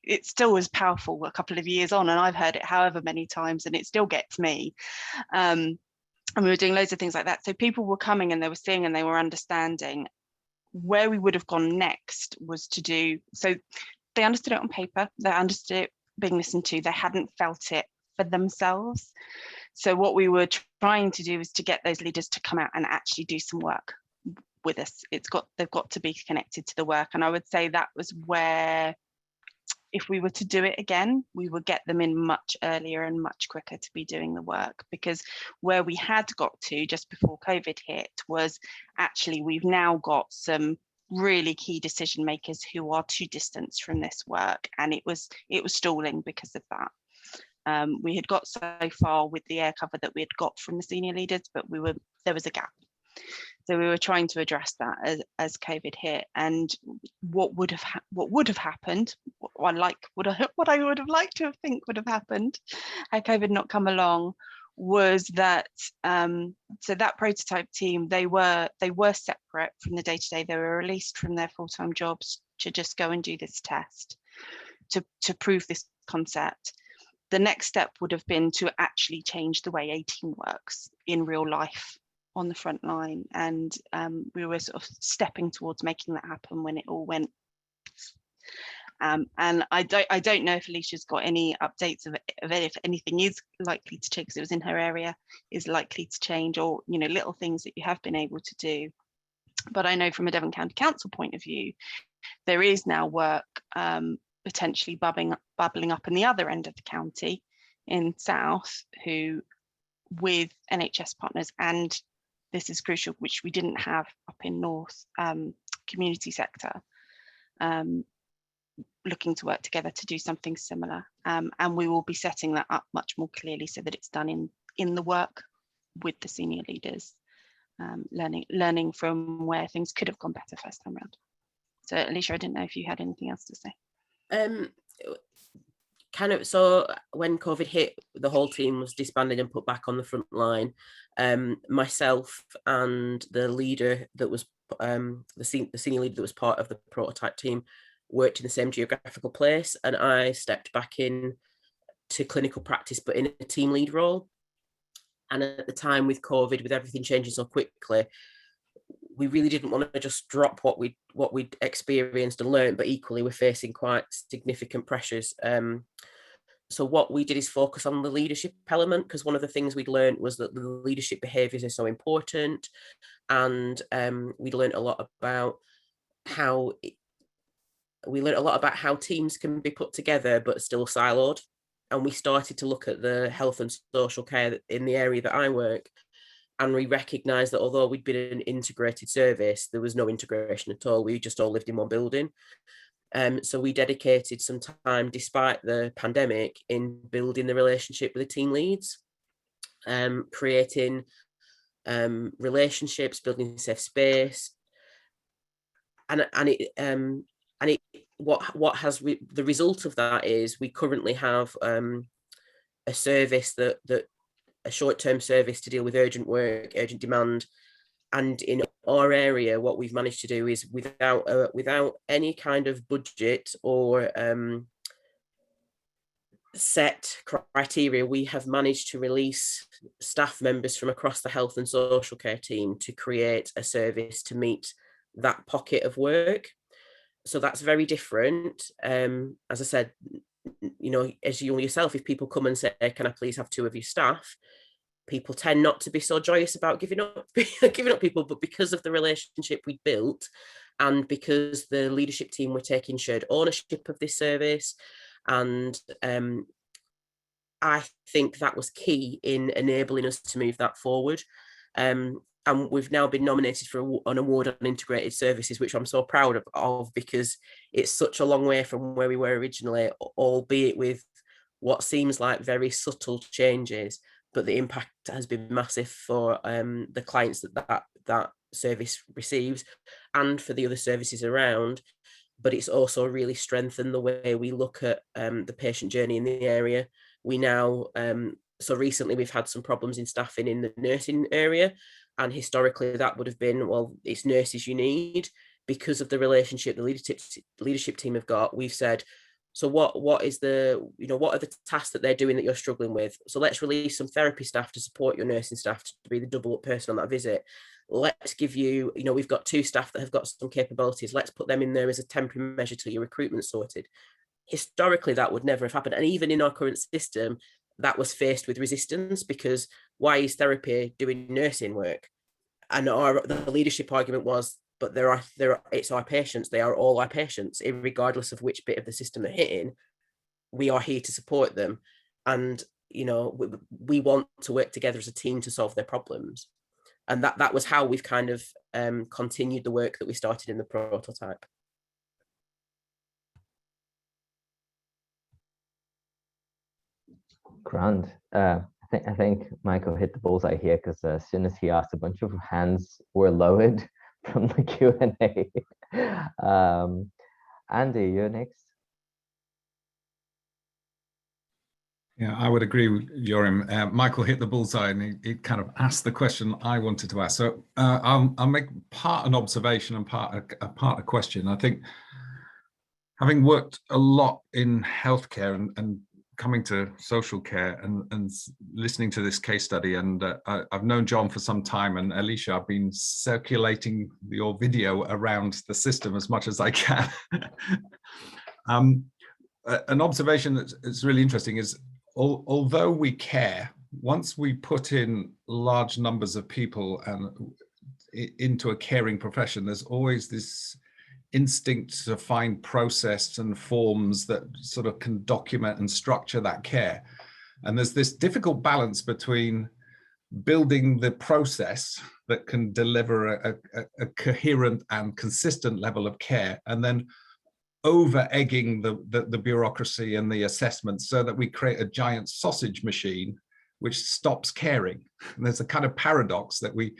it still was powerful a couple of years on, and I've heard it however many times and it still gets me. And we were doing loads of things like that, so people were coming and they were seeing and they were understanding. Where we would have gone next was to do, so they understood it on paper, they understood it being listened to, they hadn't felt it for themselves. So what we were trying to do is to get those leaders to come out and actually do some work with us. They've got to be connected to the work. And I would say that was where, if we were to do it again, we would get them in much earlier and much quicker to be doing the work, because where we had got to just before COVID hit was actually we've now got some really key decision makers who are too distant from this work, and it was stalling because of that. We had got so far with the air cover that we had got from the senior leaders, but there was a gap. So we were trying to address that as COVID hit. And what would have happened, what I would have liked to think would have happened had COVID not come along, was that so that prototype team, they were separate from the day-to-day. They were released from their full-time jobs to just go and do this test to prove this concept. The next step would have been to actually change the way a team works in real life on the front line, and we were sort of stepping towards making that happen when it all went. And I don't know if Alicia's got any updates of it, if anything is likely to change, because it was in her area, is likely to change, or little things that you have been able to do. But I know from a Devon County Council point of view, there is now work potentially bubbling up in the other end of the county in South, who with NHS partners, and this is crucial, which we didn't have up in North, community sector, looking to work together to do something similar. And we will be setting that up much more clearly so that it's done in the work with the senior leaders, learning from where things could have gone better first time around. So Alicia, I didn't know if you had anything else to say. So when COVID hit, the whole team was disbanded and put back on the front line. Myself and the leader that was the senior leader that was part of the prototype team worked in the same geographical place, and I stepped back in to clinical practice, but in a team lead role. And at the time, with COVID, with everything changing so quickly, we really didn't want to just drop what we'd experienced and learned, but equally we're facing quite significant pressures. So what we did is focus on the leadership element, because one of the things we'd learned was that the leadership behaviours are so important, and we learned a lot about how teams can be put together but still siloed. And we started to look at the health and social care in the area that I work, and we recognised that although we'd been an integrated service, there was no integration at all. We just all lived in one building. So we dedicated some time, despite the pandemic, in building the relationship with the team leads, creating relationships, building safe space, the result of that is we currently have a service a short-term service to deal with urgent work, urgent demand. And in our area, what we've managed to do is without any kind of budget or set criteria, we have managed to release staff members from across the health and social care team to create a service to meet that pocket of work. So that's very different. As I said, as you yourself, if people come and say, can I please have 2 of your staff? People tend not to be so joyous about giving up people, but because of the relationship we built, and because the leadership team were taking shared ownership of this service, and I think that was key in enabling us to move that forward. And we've now been nominated for an award on integrated services, which I'm so proud of, because it's such a long way from where we were originally, albeit with what seems like very subtle changes. but the impact has been massive for the clients that service receives and for the other services around. But it's also really strengthened the way we look at the patient journey in the area. We now, so recently we've had some problems in staffing in the nursing area, and historically that would have been, well, it's nurses you need. Because of the relationship the leadership team have got, we've said, so what is the, what are the tasks that they're doing that you're struggling with? So let's release some therapy staff to support your nursing staff to be the double up person on that visit. Let's give you, we've got 2 staff that have got some capabilities. Let's put them in there as a temporary measure till your recruitment sorted. Historically, that would never have happened. And even in our current system, that was faced with resistance, because why is therapy doing nursing work? And the leadership argument was, but it's our patients. They are all our patients, regardless of which bit of the system they're hitting. We are here to support them. And, we want to work together as a team to solve their problems. And that was how we've kind of continued the work that we started in the prototype. Grand. I think Michael hit the bullseye here, because as soon as he asked, a bunch of hands were lowered from the Q&A. Andy, you're next. Yeah, I would agree with Jorim. Michael hit the bullseye, and he kind of asked the question I wanted to ask. So I'll make part an observation and part a question. I think, having worked a lot in healthcare and coming to social care and listening to this case study, and I've known John for some time, and Alicia, I've been circulating your video around the system as much as I can. An observation that's really interesting is, although we care, once we put in large numbers of people and into a caring profession, there's always this instinct to find process and forms that sort of can document and structure that care. And there's this difficult balance between building the process that can deliver a coherent and consistent level of care, and then over-egging the bureaucracy and the assessments so that we create a giant sausage machine which stops caring. And there's a kind of paradox that we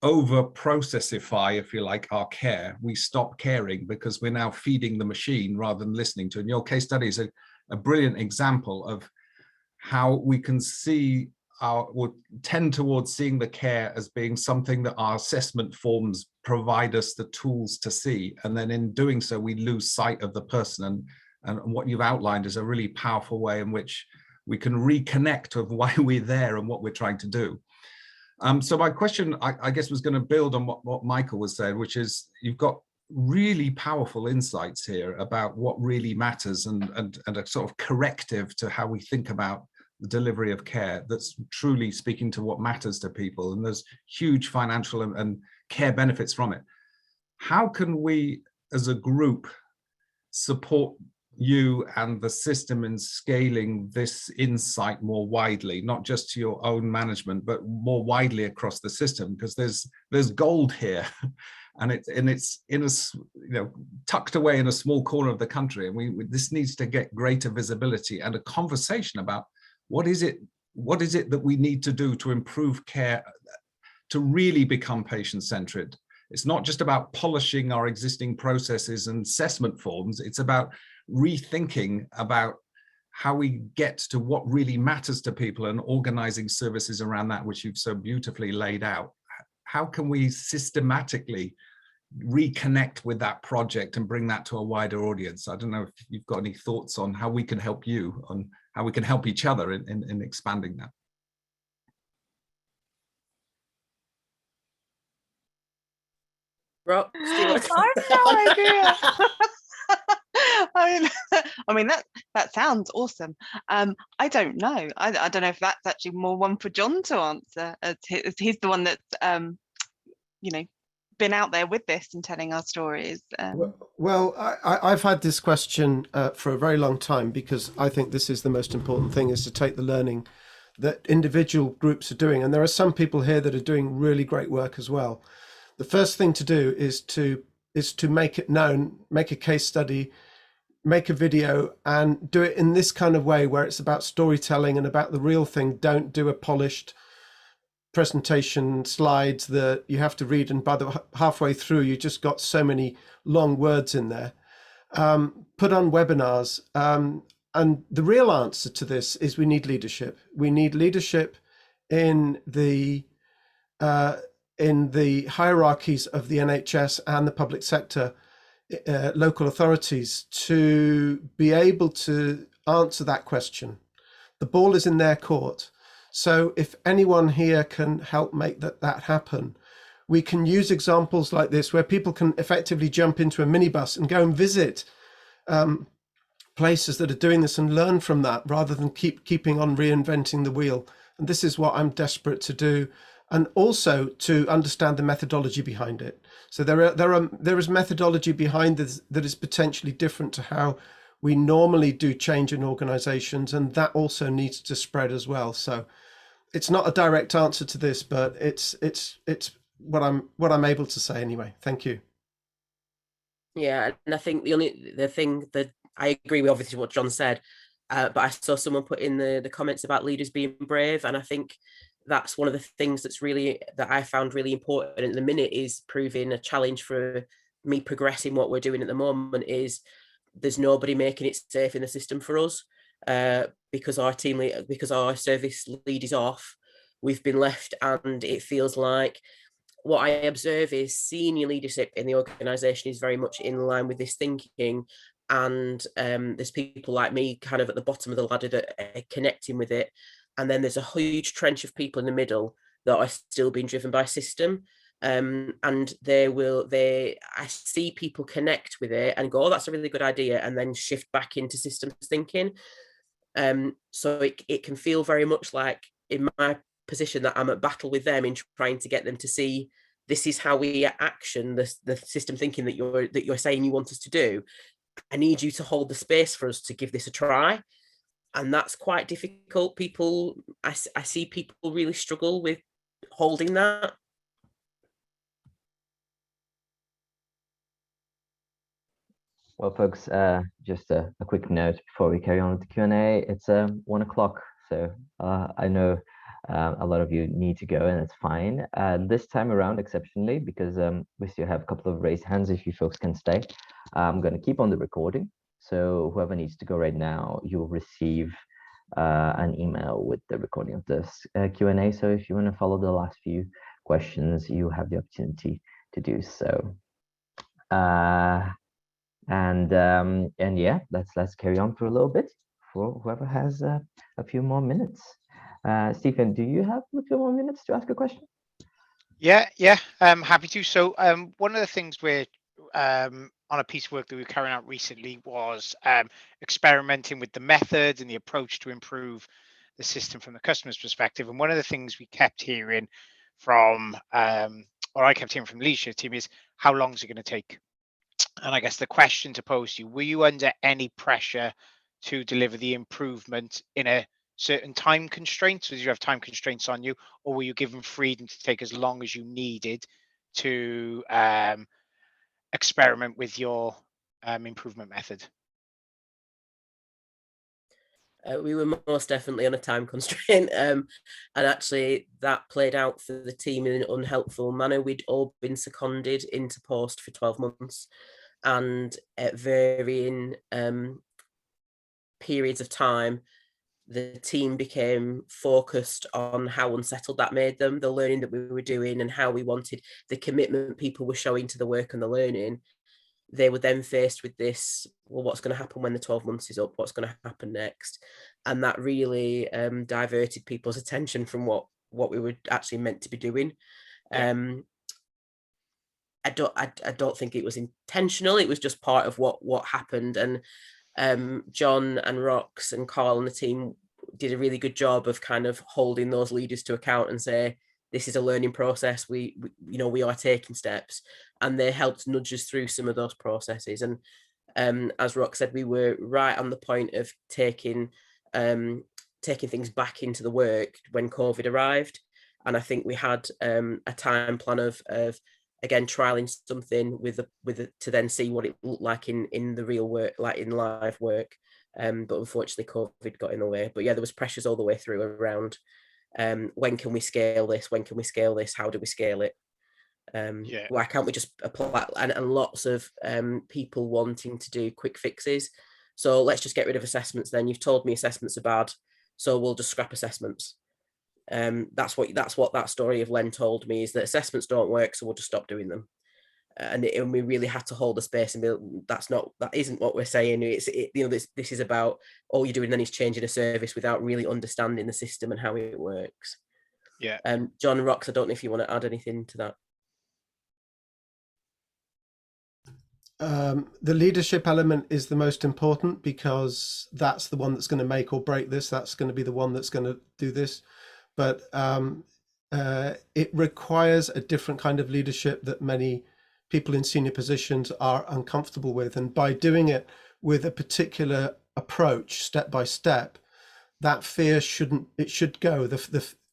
over-processify, if you like, our care. We stop caring because we're now feeding the machine rather than listening to it. And your case study is a brilliant example of how we can see would tend towards seeing the care as being something that our assessment forms provide us the tools to see, and then in doing so we lose sight of the person. And what you've outlined is a really powerful way in which we can reconnect with why we're there and what we're trying to do. So my question, I guess, was going to build on what Michael was saying, which is, you've got really powerful insights here about what really matters, and a sort of corrective to how we think about the delivery of care that's truly speaking to what matters to people, and there's huge financial and care benefits from it. How can we as a group support you and the system in scaling this insight more widely, not just to your own management, but more widely across the system? Because there's gold here, and it's in a tucked away in a small corner of the country, and this needs to get greater visibility and a conversation about what is it that we need to do to improve care, to really become patient-centered. It's not just about polishing our existing processes and assessment forms. It's about rethinking about how we get to what really matters to people and organizing services around that, which you've so beautifully laid out. How can we systematically reconnect with that project and bring that to a wider audience? I don't know if you've got any thoughts on how we can help you, on how we can help each other in expanding that. Rob, I have no idea. I mean that sounds awesome. I don't know. I don't know if that's actually more one for John to answer, as he's the one that's been out there with this and telling our stories. Well, I've had this question for a very long time, because I think this is the most important thing, is to take the learning that individual groups are doing. And there are some people here that are doing really great work as well. The first thing to do is to make it known, make a case study, make a video and do it in this kind of way where it's about storytelling and about the real thing. Don't do a polished presentation slides that you have to read, and by the halfway through you just got so many long words in there. Put on webinars, and the real answer to this is we need leadership. We need leadership in the hierarchies of the NHS and the public sector, local authorities, to be able to answer that question. The ball is in their court. So if anyone here can help make that happen, we can use examples like this where people can effectively jump into a minibus and go and visit places that are doing this and learn from that, rather than keeping on reinventing the wheel. And this is what I'm desperate to do, and also to understand the methodology behind it. So there is methodology behind this that is potentially different to how we normally do change in organizations, and that also needs to spread as well. So it's not a direct answer to this, but it's what I'm able to say anyway. Thank you. Yeah, and I think the thing that I agree with, obviously, what John said, but I saw someone put in the comments about leaders being brave, and I think that's one of the things that I found really important at the minute, is proving a challenge for me progressing what we're doing at the moment. Is there's nobody making it safe in the system for us, because our service lead is off. We've been left, and it feels like what I observe is senior leadership in the organisation is very much in line with this thinking, and there's people like me kind of at the bottom of the ladder that are connecting with it, and then there's a huge trench of people in the middle that are still being driven by system, and I see people connect with it and go, oh, that's a really good idea, and then shift back into systems thinking. So it can feel very much like, in my position, that I'm at battle with them in trying to get them to see this is how we action the system thinking that you're saying you want us to do. I need you to hold the space for us to give this a try, and that's quite difficult. I see people really struggle with holding that. Well, folks, just a quick note before we carry on with the Q&A. It's 1 o'clock, so I know a lot of you need to go, and it's fine. This time around, exceptionally, because we still have a couple of raised hands, if you folks can stay, I'm going to keep on the recording. So whoever needs to go right now, you'll receive an email with the recording of this Q&A. So if you want to follow the last few questions, you have the opportunity to do so. And yeah, let's carry on for a little bit for whoever has a few more minutes. Stephen, do you have a few more minutes to ask a question? Yeah, happy to. So one of the things we're on a piece of work that we were carrying out recently was experimenting with the methods and the approach to improve the system from the customer's perspective. And one of the things we kept hearing from, or I kept hearing from the leadership team, is how long is it going to take? And I guess the question to pose to you, were you under any pressure to deliver the improvement in a certain time constraints? Did you have time constraints on you, or were you given freedom to take as long as you needed to experiment with your improvement method? We were most definitely on a time constraint, and actually that played out for the team in an unhelpful manner. We'd all been seconded into post for 12 months, and at varying periods of time, the team became focused on how unsettled that made them, the learning that we were doing and how we wanted, the commitment people were showing to the work and the learning. They were then faced with this, well, what's going to happen when the 12 months is up? What's going to happen next? And that really diverted people's attention from what we were actually meant to be doing. Yeah. I don't think it was intentional. It was just part of what happened. And John and Rox and Carl and the team did a really good job of kind of holding those leaders to account and say, this is a learning process. We are taking steps, and they helped nudge us through some of those processes. And as Rox said, we were right on the point of taking things back into the work when COVID arrived. And I think we had a time plan of again, trialing something with to then see what it looked like in the real work, like in live work. But unfortunately COVID got in the way. But yeah, there was pressures all the way through around when can we scale this? When can we scale this? How do we scale it? Why can't we just apply? And lots of people wanting to do quick fixes. So let's just get rid of assessments then. You've told me assessments are bad, so we'll just scrap assessments. That's what that story of Len told me, is that assessments don't work, so we'll just stop doing them. And we really had to hold the space and be, that isn't what we're saying. This is about all you're doing then is changing a service without really understanding the system and how it works. Yeah. John, Rox, I don't know if you want to add anything to that. The leadership element is the most important, because that's the one that's going to make or break this. That's going to be the one that's going to do this. But it requires a different kind of leadership that many people in senior positions are uncomfortable with. And by doing it with a particular approach, step by step, that fear should go.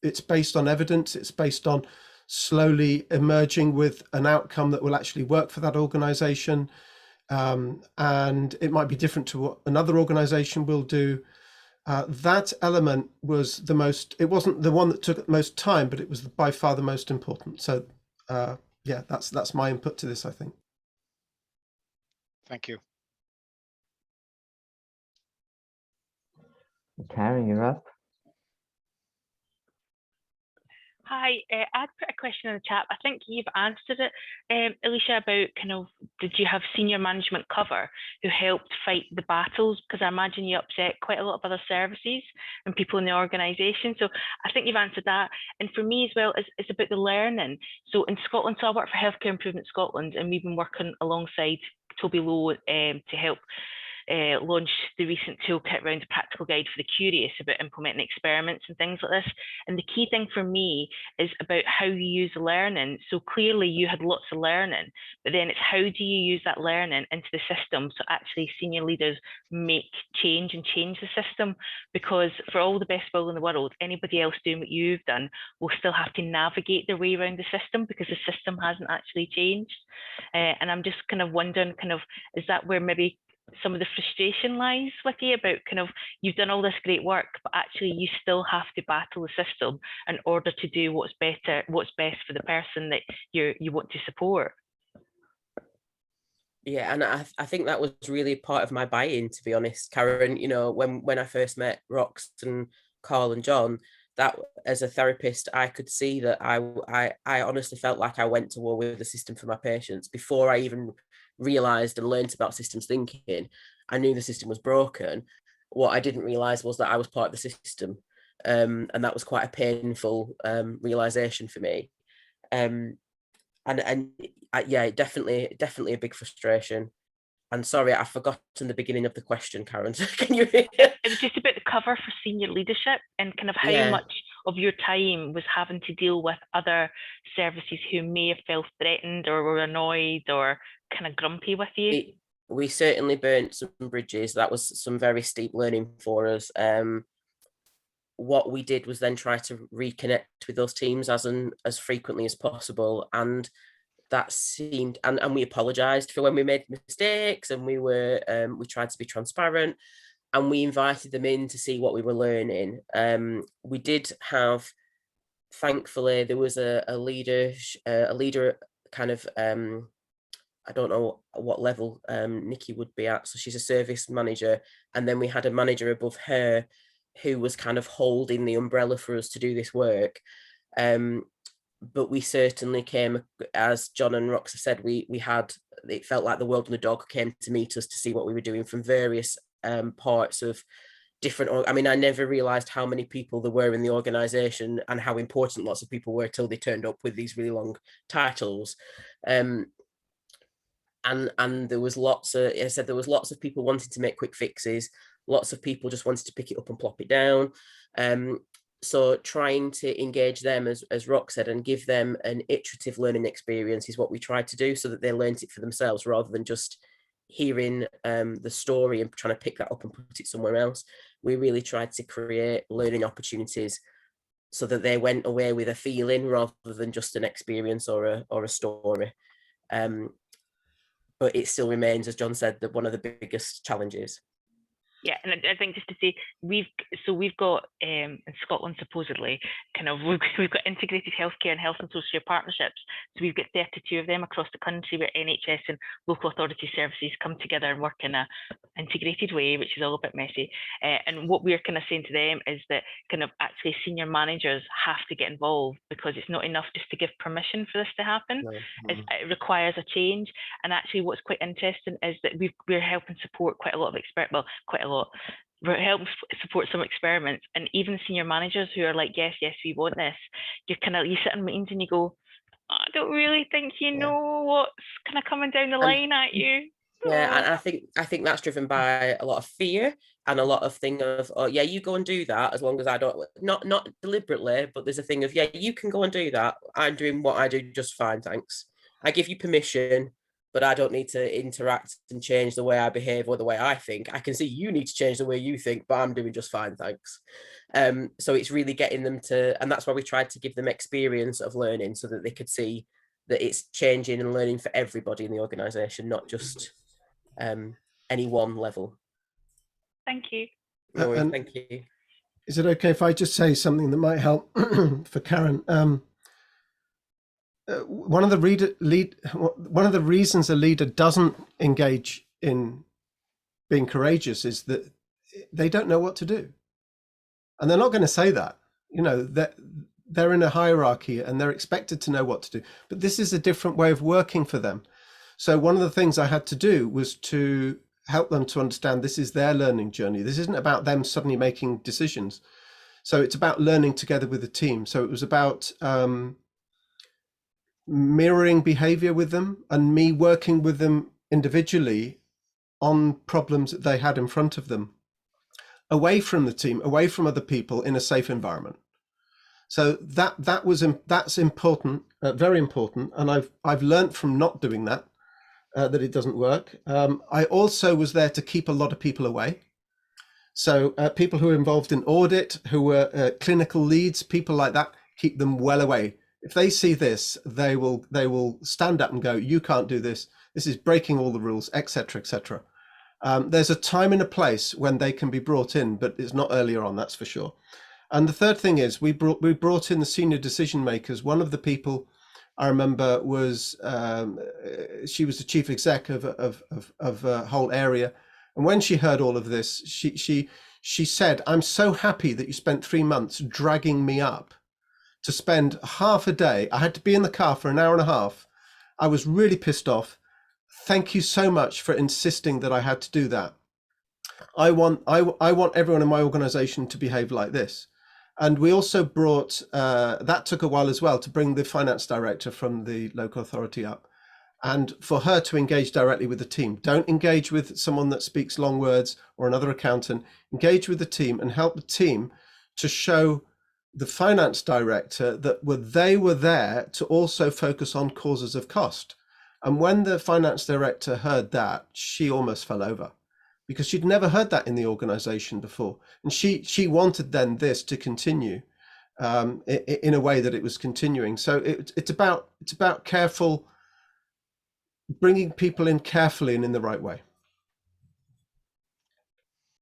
It's based on evidence. It's based on slowly emerging with an outcome that will actually work for that organization. And it might be different to what another organization will do. That element was it wasn't the one that took the most time, but it was by far the most important. So yeah, that's my input to this, I think. Thank you. Karen, you're up. Hi, I'd put a question in the chat. I think you've answered it, Alicia, about did you have senior management cover who helped fight the battles? Because I imagine you upset quite a lot of other services and people in the organisation. So I think you've answered that. And for me as well, it's about the learning. So in Scotland, so I work for Healthcare Improvement Scotland, and we've been working alongside Toby Lowe to help launch the recent toolkit around the practical guide for the curious about implementing experiments and things like this. And the key thing for me is about how you use learning. So clearly you had lots of learning, but then it's how do you use that learning into the system so actually senior leaders make change and change the system? Because for all the best will in the world, anybody else doing what you've done will still have to navigate their way around the system because the system hasn't actually changed. And I'm just kind of wondering, is that where maybe some of the frustration lies with you about you've done all this great work, but actually you still have to battle the system in order to do what's best for the person that you want to support? Yeah, and I think that was really part of my buy-in, to be honest, Karen. When I first met Rox and Carl and John, that as a therapist, I could see that I honestly felt like I went to war with the system for my patients before I even realized and learned about systems thinking. I knew the system was broken. What I didn't realize was that I was part of the system, and that was quite a painful realization for me. Yeah, definitely a big frustration. And sorry, I've forgotten the beginning of the question, Karen. Can you? It was just about the cover for senior leadership and how much of your time was having to deal with other services who may have felt threatened or were annoyed or grumpy with you. We certainly burnt some bridges. That was some very steep learning for us. What we did was then try to reconnect with those teams as frequently as possible, and that seemed, and we apologized for when we made mistakes, and we tried to be transparent, and we invited them in to see what we were learning. We did have, thankfully, there was a leader I don't know what level Nikki would be at. So she's a service manager. And then we had a manager above her who was holding the umbrella for us to do this work. But we certainly came, as John and Rox have said, it felt like the world and the dog came to meet us to see what we were doing from various parts of different. I never realized how many people there were in the organization and how important lots of people were till they turned up with these really long titles. And there was lots of people wanting to make quick fixes. Lots of people just wanted to pick it up and plop it down. So trying to engage them, as Rox said, and give them an iterative learning experience is what we tried to do, so that they learnt it for themselves rather than just hearing the story and trying to pick that up and put it somewhere else. We really tried to create learning opportunities so that they went away with a feeling rather than just an experience or a story. But it still remains, as John said, that one of the biggest challenges. Yeah, and I think just to say, we've got in Scotland supposedly we've got integrated healthcare and health and social care partnerships. So we've got 32 of them across the country where NHS and local authority services come together and work in a integrated way, which is all a bit messy. And what we're kind of saying to them is that actually senior managers have to get involved, because it's not enough just to give permission for this to happen. No. It requires a change. And actually, what's quite interesting is that we're helping support quite a lot of we're helping support some experiments, and even senior managers who are like, yes, we want this. You sit in meetings and you go, I don't really think you know what's kind of coming down the line at you. Yeah, and I think that's driven by a lot of fear and a lot of thing of, oh yeah, you go and do that, as long as I don't, not deliberately, but there's a thing of, yeah, you can go and do that. I'm doing what I do just fine, thanks. I give you permission, but I don't need to interact and change the way I behave or the way I think. I can see you need to change the way you think, but I'm doing just fine, thanks. So it's really getting them to, and that's why we tried to give them experience of learning so that they could see that it's changing and learning for everybody in the organisation, not just any one level. Thank you. No worries, thank you. Is it okay if I just say something that might help for Karen? One of the reasons a leader doesn't engage in being courageous is that they don't know what to do, and they're not going to say that. That they're in a hierarchy and they're expected to know what to do. But this is a different way of working for them. So one of the things I had to do was to help them to understand this is their learning journey. This isn't about them suddenly making decisions. So it's about learning together with the team. So it was about mirroring behavior with them and me working with them individually on problems that they had in front of them, away from the team, away from other people, in a safe environment. So that's important, very important. And I've learned from not doing that, that it doesn't work. I also was there to keep a lot of people away. So people who are involved in audit, who were clinical leads, people like that, keep them well away. If they see this, they will stand up and go, you can't do this. This is breaking all the rules, etc., etc. There's a time and a place when they can be brought in, but it's not earlier on, that's for sure. And the third thing is we brought in the senior decision makers. One of the people I remember was, she was the chief exec of a whole area. And when she heard all of this, she said, I'm so happy that you spent 3 months dragging me up to spend half a day. I had to be in the car for an hour and a half. I was really pissed off. Thank you so much for insisting that I had to do that. I want everyone in my organization to behave like this. And we also brought, that took a while as well, to bring the finance director from the local authority up and for her to engage directly with the team. Don't engage with someone that speaks long words or another accountant. Engage with the team and help the team to show the finance director that they were there to also focus on causes of cost. And when the finance director heard that, she almost fell over, because she'd never heard that in the organization before. And she wanted then this to continue in a way that it was continuing. So it's about careful, bringing people in carefully and in the right way.